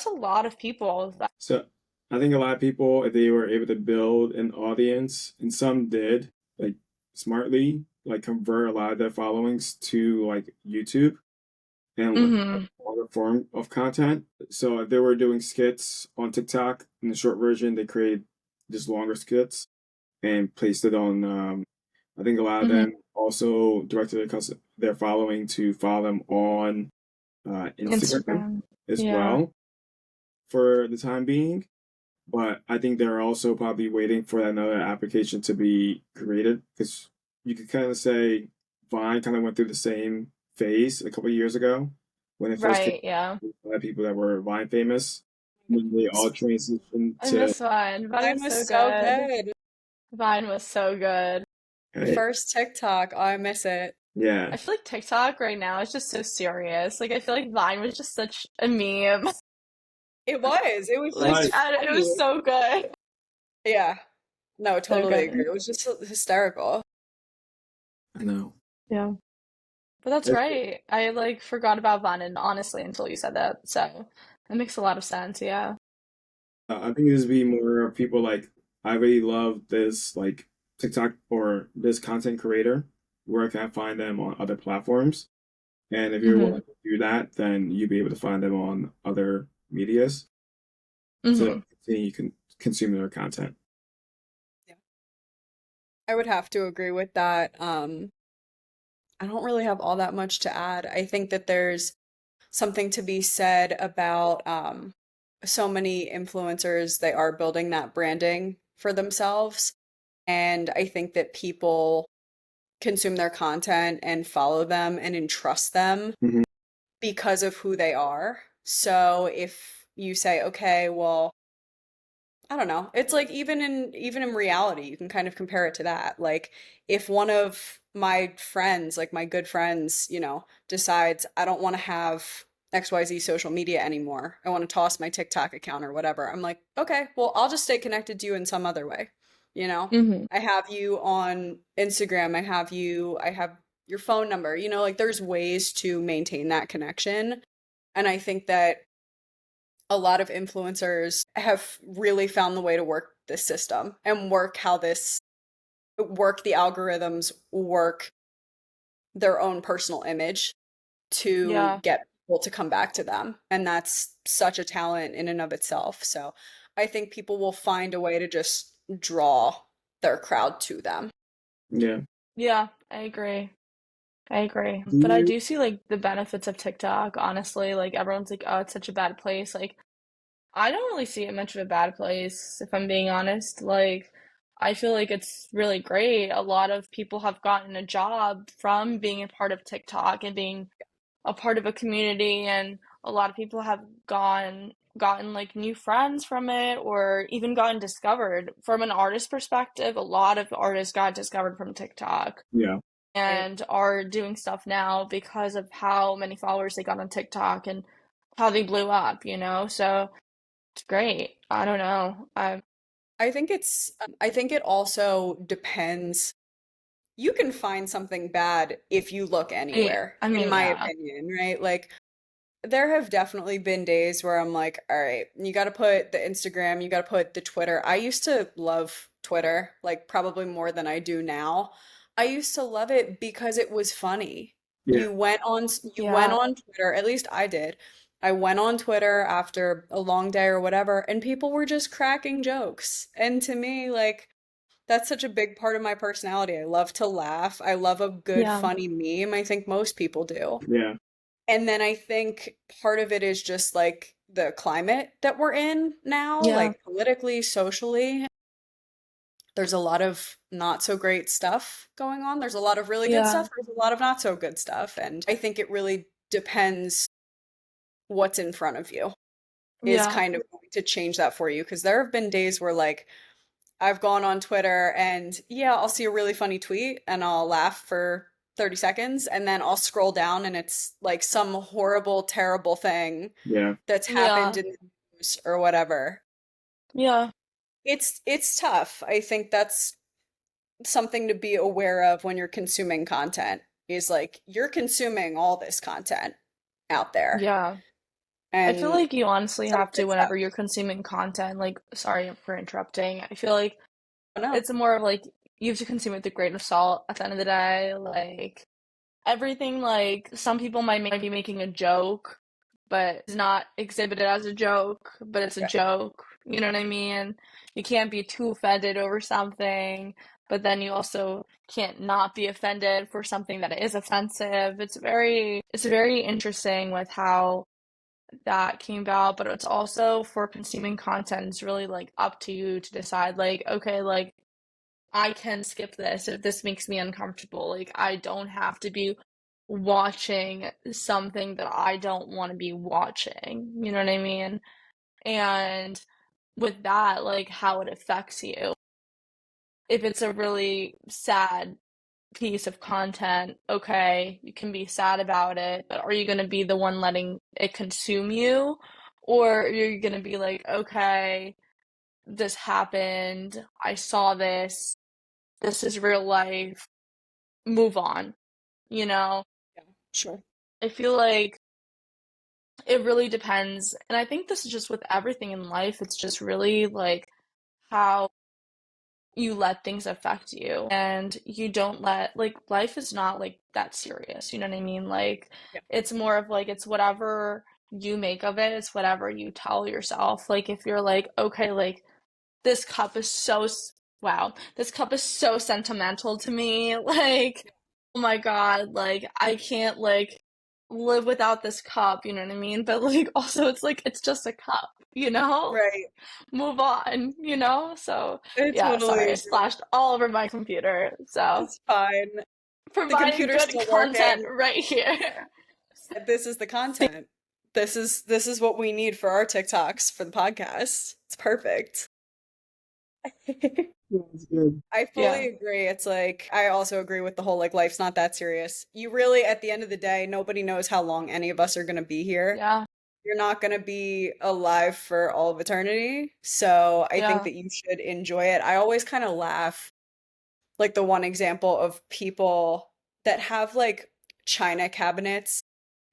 a lot of people that, So I think a lot of people, if they were able to build an audience, and some did, like smartly, like convert a lot of their followings to like YouTube and like mm-hmm, longer form of content. So if they were doing skits on TikTok in the short version, they created just longer skits and placed it on. I think a lot of mm-hmm, them also directed their following to follow them on Instagram Instagram. as Yeah, well for the time being. But I think they're also probably waiting for another application to be created because you could kind of say Vine kind of went through the same phase a couple of years ago when it first came. right, yeah. A lot of people that were Vine famous, when they all transitioned I to miss Vine. Vine Mine was was so so good. good. Vine was so good. right, First TikTok, oh, I miss it. yeah, I feel like TikTok right now is just so serious. Like I feel like Vine was just such a meme. It was. It was Like right, just it was funny. so good. Yeah. No, So totally agree. good. It was just hysterical. I know. Yeah. But that's right. I like forgot about Vine and honestly until you said that. So that makes a lot of sense. Yeah. I think this would be more of people like I really love this like TikTok or this content creator. Where can I find them on other platforms? And if you're Mm-hmm. willing to do that, then you'll be able to find them on other medias to Mm-hmm. continue consume their content. Yeah. I would have to agree with that. I don't really have all that much to add. I think that there's something to be said about so many influencers, they are building that branding for themselves. And I think that people consume their content and follow them and entrust them Hmm. because of who they are. So if you say, okay, well, I don't know. It's like even in reality, you can kind of compare it to that. Like if one of my friends, like my good friends, decides I don't want to have XYZ social media anymore. I want to toss my TikTok account or whatever. I'm like, okay, well, I'll just stay connected to you in some other way. You know? Mm-hmm. I have you on Instagram. I have your phone number. Like there's ways to maintain that connection. And I think that a lot of influencers have really found the way to work this system and work the algorithms, work their own personal image to Yeah. get people to come back to them. And that's such a talent in and of itself. So I think people will find a way to just draw their crowd to them. Yeah. Yeah. I agree. I agree. Do But I you? do see like the benefits of TikTok, honestly. Like everyone's like, oh, it's such a bad place. Like I don't really see it much of a bad place, if I'm being honest. Like, I feel like it's really great. A lot of people have gotten a job from being a part of TikTok and being a part of a community, and a lot of people have gotten like new friends from it or even gotten discovered. From an artist perspective, a lot of artists got discovered from TikTok Yeah. Right. and are doing stuff now because of how many followers they got on TikTok and how they blew up, you know? So it's great. I don't know. I think it also depends. You can find something bad if you look anywhere, I in mean, my yeah. opinion, right? Like there have definitely been days where I'm like, all right, you got to put the Instagram, you got to put the Twitter. I used to love Twitter, like probably more than I do now. I used to love it because it was funny. Yeah. You went Yeah. on Twitter, at least I did. I went on Twitter after a long day or whatever, and people were just cracking jokes. And to me, like that's such a big part of my personality. I love to laugh. I love a good Yeah. funny meme. I think most people do. Yeah. And then I think part of it is just like the climate that we're in now, Yeah. like politically, socially. There's a lot of not so great stuff going on. There's a lot of really good Yeah. stuff. There's a lot of not so good stuff. And I think it really depends what's in front of you is Yeah. kind of going to change that for you. Because there have been days where, like, I've gone on Twitter and yeah, I'll see a really funny tweet and I'll laugh for 30 seconds and then I'll scroll down and it's like some horrible, terrible thing Yeah. that's happened Yeah. in the news or whatever. Yeah. It's tough. I think something to be aware of when you're consuming content is like you're consuming all this content out there Yeah. I feel and like you honestly some of have to, it's whenever stuff. you're consuming content, like, sorry for interrupting. I feel like Oh, no. it's more of like you have to consume it with a grain of salt at the end of the day. Like, everything, like, some people might be making a joke, but it's not exhibited as a joke, but it's a Right. joke. You know what I mean? You can't be too offended over something, but then you also can't not be offended for something that is offensive. It's very interesting with how that came about, but it's also for consuming content, it's really like up to you to decide, like, okay, like I can skip this if this makes me uncomfortable. Like, I don't have to be watching something that I don't want to be watching. You know what I mean? And with that, like how it affects you. If it's a really sad piece of content, okay, you can be sad about it, but are you going to be the one letting it consume you? Or you're going to be like, okay, this happened, I saw this is real life, move on, you know? Yeah, sure. I feel like it really depends. And I think this is just with everything in life, it's just really like how you let things affect you and you don't let, like, life is not like that serious, you know what I mean? Like, Yeah. it's more of like it's whatever you make of it, it's whatever you tell yourself. Like, if you're like, okay, like this cup is so wow, this cup is so sentimental to me. Like, oh my God, like I can't like live without this cup, you know what I mean? But like also it's like it's just a cup, you know? Right. Move on, you know? So I yeah, totally sorry, I agree. splashed all over my computer. So It's fine. The providing computer's good still content working. right here. This is the content. This is what we need for our TikToks for the podcast. It's perfect. Yeah, it's good. I Yeah. fully agree. It's like I also agree with the whole like life's not that serious. You really, at the end of the day, nobody knows how long any of us are going to be here. Yeah. You're not going to be alive for all of eternity. So I think Yeah. that you should enjoy it. I always kind of laugh, like the one example of people that have like china cabinets,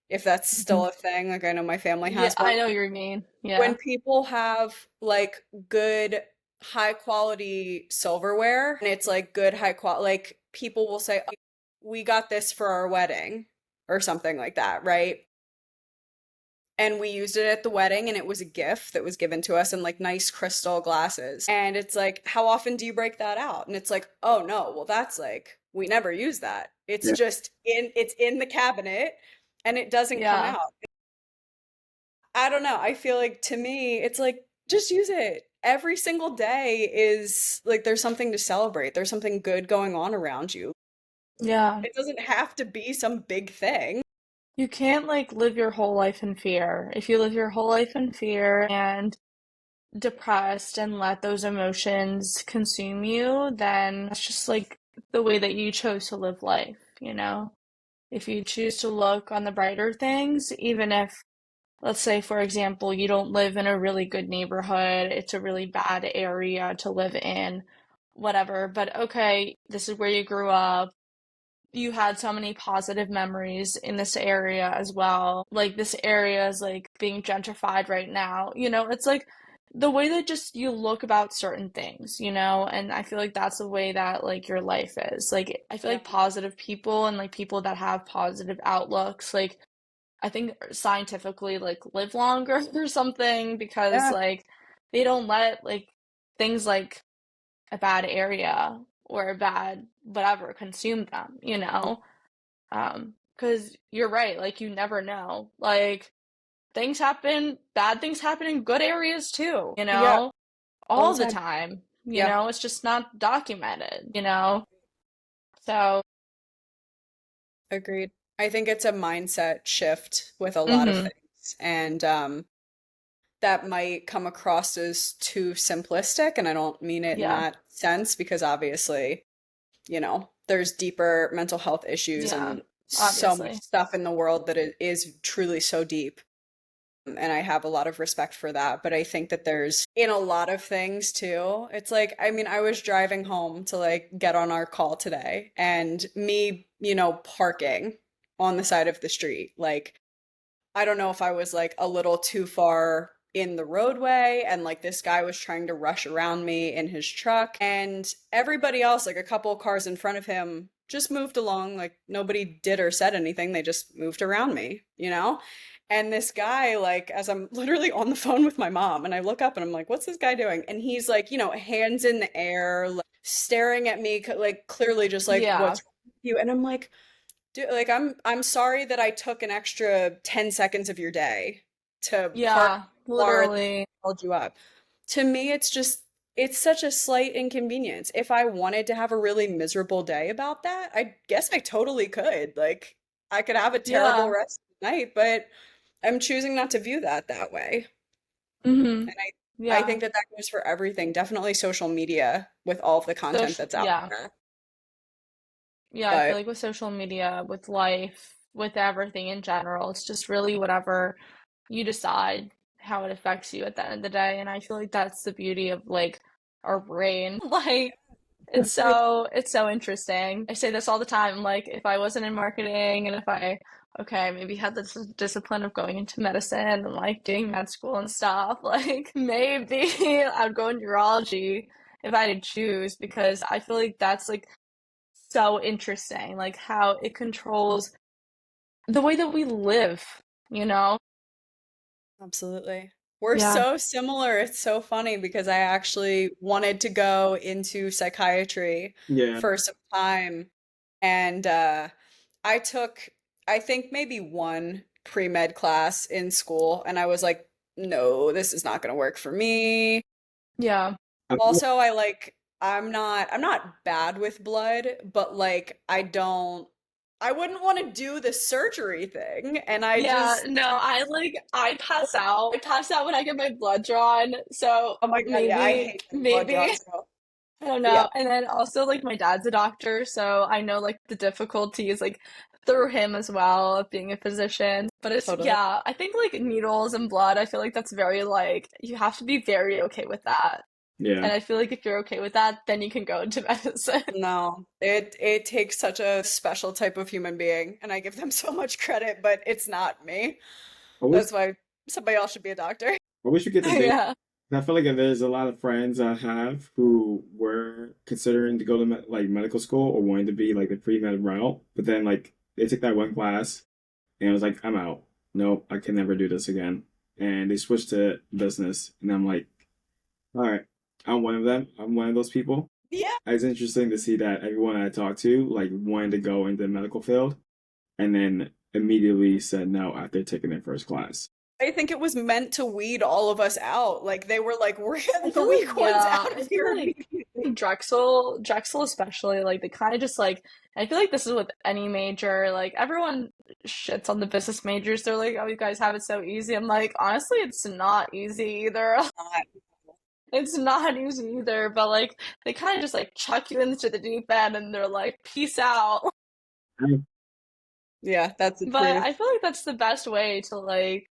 if that's still Mhm. a thing. Like I know my family Yeah, has one. I know what you mean. When Yeah. people have like good high quality silverware and it's like good high quality, like people will say, "Oh, we got this for our wedding," or something like that, right? And we used it at the wedding and it was a gift that was given to us in like nice crystal glasses. And it's like, how often do you break that out? And it's like, oh no, well that's like we never use that. It's Yeah. just in the cabinet and it doesn't come Yeah. out. I don't know. I feel like to me, it's like just use it. Every single day is like there's something to celebrate. There's something good going on around you. Yeah. It doesn't have to be some big thing. You can't like live your whole life in fear. If you live your whole life in fear and depressed and let those emotions consume you, then that's just like the way that you chose to live life, you know? If you choose to look on the brighter things, even if, let's say, for example, you don't live in a really good neighborhood, it's a really bad area to live in, whatever, but okay, this is where you grew up, you had so many positive memories in this area as well. Like, this area is like being gentrified right now. You know, it's like the way that just you look about certain things, you know, and I feel like that's the way that like your life is. Like, I feel Yeah. like positive people and like people that have positive outlooks, like, I think scientifically like live longer or something because Yeah. like they don't let like things like a bad area or a bad whatever consume them, you know? 'Cause you're right, like you never know. Like things happen, bad things happen in good areas too, you Yeah. know? All All the the time. time, you Yeah. know? It's just not documented, you know? So, Agreed. I think it's a mindset shift with a lot of mhm. things. And that might come across as too simplistic, and I don't mean it in Yeah. that sense because obviously, there's deeper mental health issues Yeah. and so much Obviously. stuff in the world that it is truly so deep. and I have a lot of respect for that. But I think that there's in a lot of things too. It's like, I mean, I was driving home to like get on our call today, and me, parking on the side of the street. Like, I don't know if I was like a little too far in the roadway, and like this guy was trying to rush around me in his truck, and everybody else, like a couple of cars in front of him, just moved along. Like nobody did or said anything. They just moved around me. And this guy, like, as I'm literally on the phone with my mom, and I look up and I'm like, what's this guy doing? And he's like, hands in the air, like, staring at me, like clearly just like, Yeah. what's wrong with you? And I'm like, dude, like I'm sorry that I took an extra 10 seconds of your day to park Yeah, the car and literally. hold you up. To me, it's such a slight inconvenience. If I wanted to have a really miserable day about that, I guess I totally could. Like I could have a terrible Yeah. rest of the night, but I'm choosing not to view that way. Mm-hmm. And I Yeah. think that goes for everything. Definitely social media with all of the content that's out Yeah. there. Yeah, I feel But like with social media, with life, with everything in general, it's just really whatever you decide how it affects you at the end of the day. And I feel like that's the beauty of like our brain. Like it's so interesting. I say this all the time. Like if I wasn't in marketing and if I okay, maybe had this discipline of going into medicine and like doing med school and stuff, like maybe I'd go into urology if I had to choose because I feel like that's like so interesting, like how it controls the way that we live, you know? absolutely. We're Yeah, so similar. It's so funny because I actually wanted to go into psychiatry Yeah. for some time. And I took, I think, maybe one pre-med class in school. And I was like, no, this is not going to work for me. yeah, Also, I'm not bad with blood, but like I wouldn't want to do the surgery thing. And I yeah. just, No, I pass out. I pass out when I get my blood drawn. So oh my God, yeah, I maybe, hate getting blood maybe drawn too. I don't Yeah, know. And then also like my dad's a doctor, so I know like the difficulties like through him as well of being a physician. But it's totally. yeah, I think like needles and blood, I feel like that's very like you have to be very okay with that. Yeah. And I feel like if you're okay with that, then you can go into medicine. No, it takes such a special type of human being, and I give them so much credit, but it's not me. I wish That's why somebody else should be a doctor. I wish you get the day. Yeah. I feel like there's a lot of friends I have who were considering to go to like medical school or wanting to be like the pre-med route, but then like they took that one class and I was like, I'm out. Nope, I can never do this again. And they switched to business, and I'm like, all right, I'm one of them. I'm one of those people. Yeah, It's interesting to see that everyone I talked to like wanted to go into the medical field and then immediately said no after taking their first class. I think it was meant to weed all of us out. Like they were like, we're I getting the feel like weak ones yeah, out I of feel here like immediately. Drexel especially, like they kind of just like I feel like this is with any major, like everyone shits on the business majors. They're like, "Oh, you guys have it so easy." I'm like, honestly, it's not easy either. It's not easy either, but like they kind of just like chuck you into the deep end and they're like, "Peace out." Yeah, that's the But truth. I feel like that's the best way to like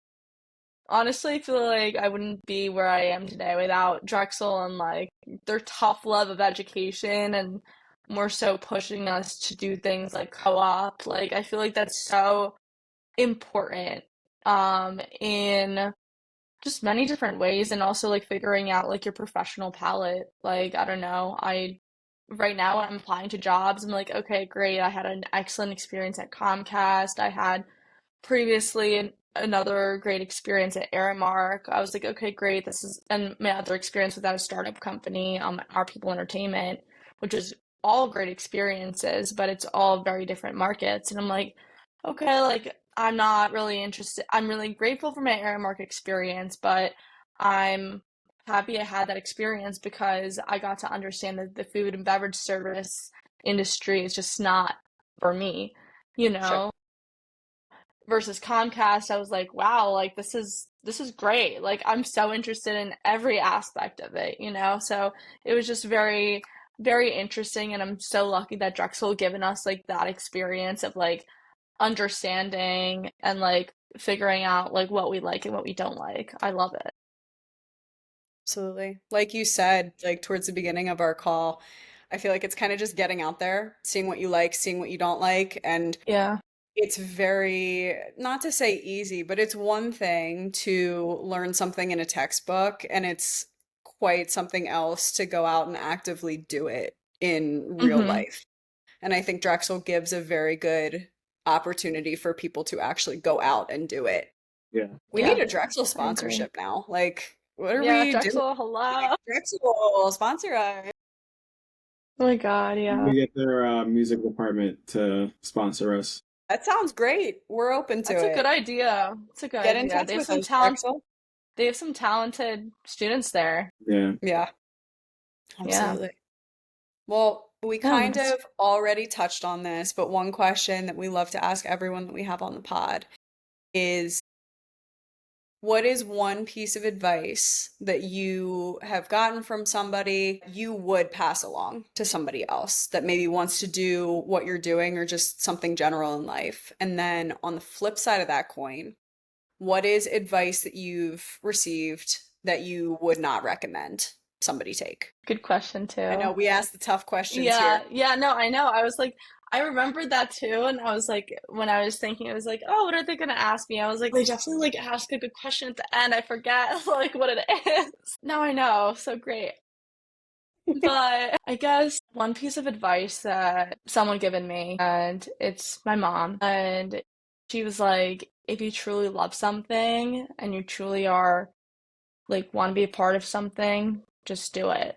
honestly, I feel like I wouldn't be where I am today without Drexel and like their tough love of education and more so pushing us to do things like co-op. Like I feel like that's so important in just many different ways and also like figuring out like your professional palette. Like I don't know, I right now when I'm applying to jobs, I'm like, okay, great. I had an excellent experience at Comcast. I had previously another great experience at Aramark. I was like, okay, great. This is and my other experience without a startup company, Our People Entertainment, which is all great experiences, but it's all very different markets. And I'm like, okay, like I'm not really interested. I'm really grateful for my Aramark experience, but I'm happy I had that experience because I got to understand that the food and beverage service industry is just not for me, you Sure. know? Versus Comcast, I was like, wow, like this is great. Like I'm so interested in every aspect of it, you know? So it was just very, very interesting and I'm so lucky that Drexel given us like that experience of like understanding and like figuring out like what we like and what we don't like. I love it. Absolutely. Like you said, like towards the beginning of our call, I feel like it's kind of just getting out there, seeing what you like, seeing what you don't like, and Yeah. it's very, not to say easy, but it's one thing to learn something in a textbook, and it's quite something else to go out and actively do it in real Mm-hmm. life. And I think Drexel gives a very good opportunity for people to actually go out and do it. Yeah. We need Yeah, a Drexel I agree. sponsorship now. Like, what are Yeah, we doing? Drexel, hello. Drexel, sponsor us. Oh my God, yeah. We get their music department to sponsor us. That sounds great. We're open to That's a good it. idea. It's a good Get in idea. touch with us, Drexel. They have some talented students there. Yeah. Yeah, Yeah. absolutely. Well, we No, kind of already touched on this, but one question that we love to ask everyone that we have on the pod is what is one piece of advice that you have gotten from somebody you would pass along to somebody else that maybe wants to do what you're doing or just something general in life? And then on the flip side of that coin, what is advice that you've received that you would not recommend somebody take? good question I know too. we ask the tough questions here. Yeah, yeah, no, I know. I was like, I remembered that too, and I was like, when I was thinking, I was like, oh, what are they gonna ask me? I was like, they definitely like ask a good question at the end. I forget like what it is. Now I know, so great. But I guess one piece of advice that someone given me, and it's my mom, and she was like, if you truly love something and you truly are like want to be a part of something, just do it.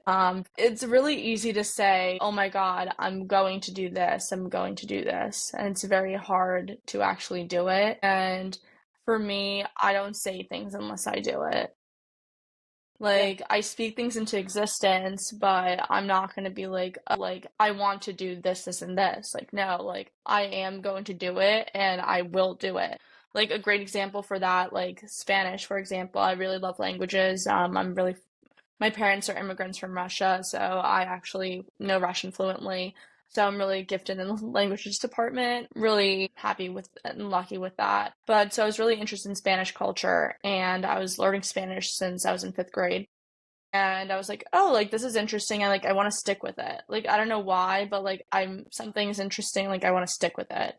It's really easy to say, oh my God, I'm going to do this, I'm going to do this. And it's very hard to actually do it. And for me, I don't say things unless I do it. Yeah. Like, I speak things into existence, but I'm not going to be like, I want to do this, this, and this. Like, no, like, I am going to do it and I will do it. Like, a great example for that, like Spanish, for example. I really love languages. My parents are immigrants from Russia, so I actually know Russian fluently. So I'm really gifted in the languages department, really happy with and lucky with that. But so I was really interested in Spanish culture, and I was learning Spanish since I was in fifth grade. And I was like, oh, like this is interesting. I want to stick with it. Like I don't know why, but like something is interesting. Like I want to stick with it.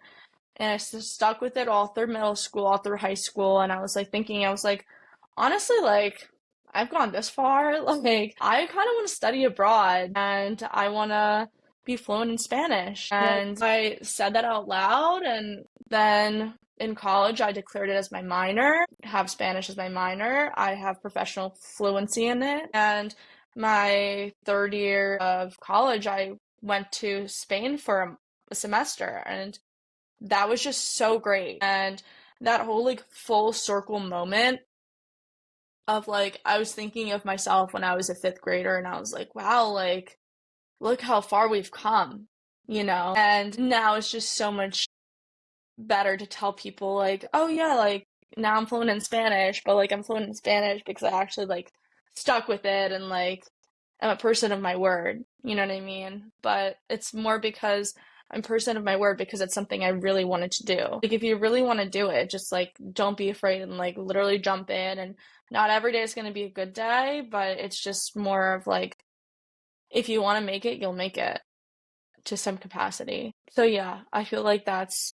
And I stuck with it all through middle school, all through high school. And I was like thinking, I was like, honestly, like, I've gone this far. Like, I kind of want to study abroad and I want to be fluent in Spanish. Yeah. And I said that out loud. And then in college, I declared it as my minor, have Spanish as my minor. I have professional fluency in it. And my third year of college, I went to Spain for a semester. And that was just so great. And that whole like full circle moment of like, I was thinking of myself when I was a fifth grader and I was like, wow, like, look how far we've come, you know? And now it's just so much better to tell people, like, oh yeah, like, now I'm fluent in Spanish, but like, I'm fluent in Spanish because I actually like stuck with it and like, I'm a person of my word, you know what I mean? But it's more because I'm a person of my word because it's something I really wanted to do. Like if you really want to do it, just like don't be afraid and like literally jump in and not every day is going to be a good day, but it's just more of like if you want to make it, you'll make it to some capacity. So yeah, I feel like that's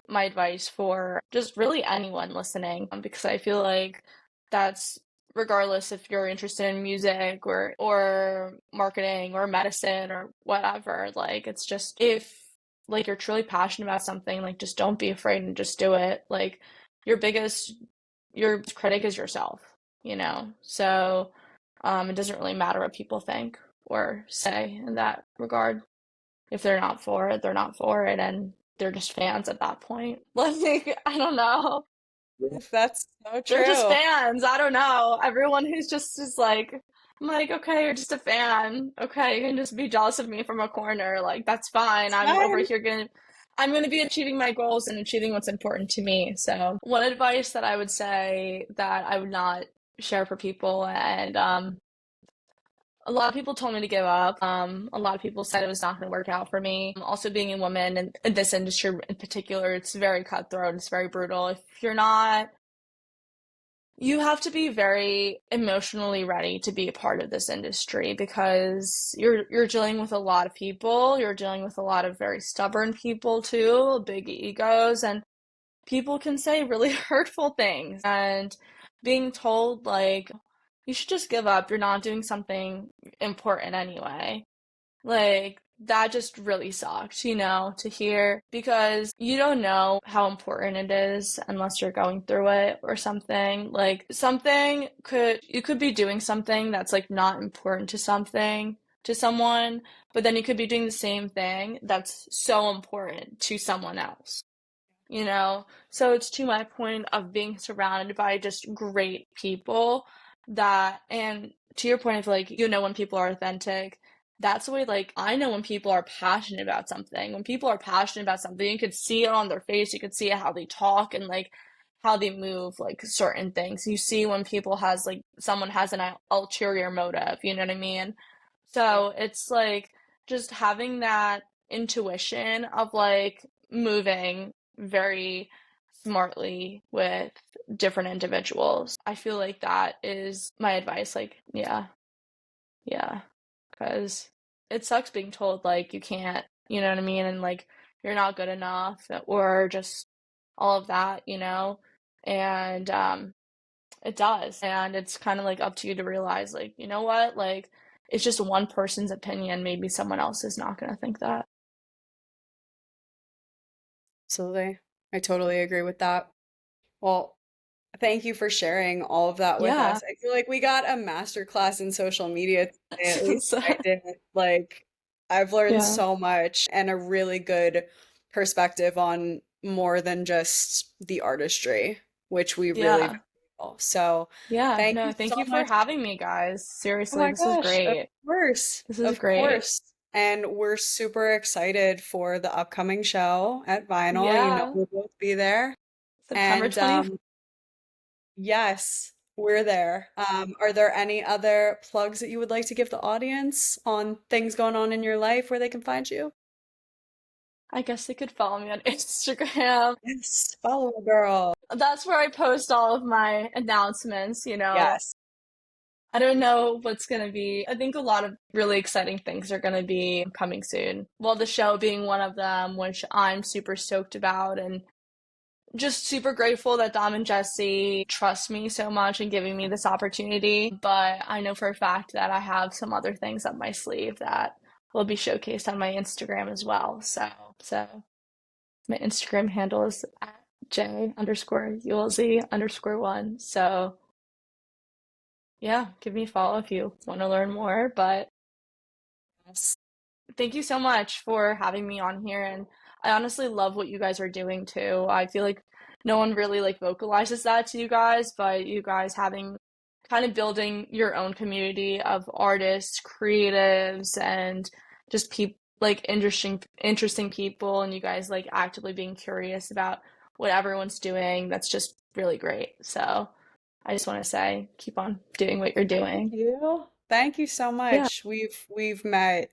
my advice for just really anyone listening because I feel like that's regardless if you're interested in music or marketing or medicine or whatever, like it's just if like you're truly passionate about something, like just don't be afraid and just do it. Like your biggest your critic is yourself, you know? So it doesn't really matter what people think or say in that regard. If they're not for it, they're not for it, and they're just fans at that point. Like, I don't know. That's so They're just true. fans. I don't know. Everyone who's just is like, I'm like, okay, you're just a fan. Okay, you can just be jealous of me from a corner. Like, that's fine. It's I'm over fine. here I'm gonna be achieving my goals and achieving what's important to me. So, one advice that I would say that I would not share for people, and A lot of people told me to give up. A lot of people said it was not going to work out for me. Also, being a woman in this industry in particular, it's very cutthroat. It's very brutal. If you're not, you have to be very emotionally ready to be a part of this industry because you're dealing with a lot of people. You're dealing with a lot of very stubborn people too, big egos, and people can say really hurtful things. And being told like you should just give up, you're not doing something important anyway. Like, that just really sucked, to hear because you don't know how important it is unless you're going through it or something. Like, you could be doing something that's like not important to someone, but then you could be doing the same thing that's so important to someone else you know? So it's to my point of being surrounded by just great people and to your point of like, when people are authentic, that's the way, like, I know when people are passionate about something. When people are passionate about something, you could see it on their face, you could see it how they talk and like how they move, like certain things. You see when someone has an ulterior motive, you know what I mean? Yeah. So it's like just having that intuition of like moving very smartly with different individuals. I feel like that is my advice. Like, yeah, yeah, because it sucks being told like you can't, you know what I mean? And like you're not good enough or just all of that, And it does. And it's kind of like up to you to realize, like, you know what? Like, it's just one person's opinion. Maybe someone else is not going to think that. Absolutely. I totally agree with that. Well, thank you for sharing all of that with Yeah. us. I feel like we got a master class in social media today, at least So, I did. Like, I've learned yeah. so much and a really good perspective on more than just the artistry, which we really Yeah. value. So, Yeah. thank No, you thank so you for much. having me, guys. Oh Seriously, my this is gosh, of great. course, This is of great. course. And we're super excited for the upcoming show at Vinyl. You know, Yeah. we'll both be there. September And 20th. yes, we're there. Are there any other plugs that you would like to give the audience on things going on in your life where they can find you? I guess they could follow me on Instagram. Yes, follow a girl. That's where I post all of my announcements. Yes. I don't know what's going to be. I think a lot of really exciting things are going to be coming soon. Well, the show being one of them, which I'm super stoked about, and just super grateful that Dom and Jesse trust me so much and giving me this opportunity. But I know for a fact that I have some other things up my sleeve that will be showcased on my Instagram as well. So my Instagram handle is at J_ULZ_1. So yeah, give me a follow if you want to learn more. But Yes. thank you so much for having me on here. And I honestly love what you guys are doing too. I feel like no one really like vocalizes that to you guys, but you guys having kind of building your own community of artists, creatives, and just people like interesting people, and you guys like actively being curious about what everyone's doing. That's just really great. So I just want to say, keep on doing what you're Thank doing. you. Thank you so Yeah, much. We've met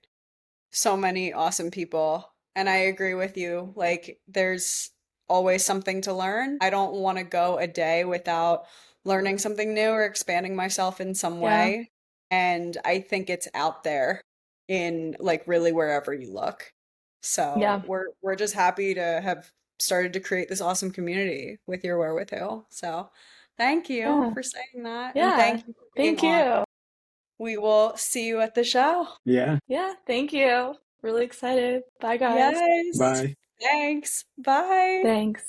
so many awesome people. And I agree with you. Like, there's always something to learn. I don't want to go a day without learning something new or expanding myself in some yeah, way. And I think it's out there in like really wherever you look. So yeah, we're just happy to have started to create this awesome community with your wherewithal. So thank you yeah, for saying that and yeah. thank you for being Thank on. you. We will see you at the show. Yeah. Yeah, thank you. Really excited. Bye, guys. Yes. Bye. Thanks. Bye. Thanks.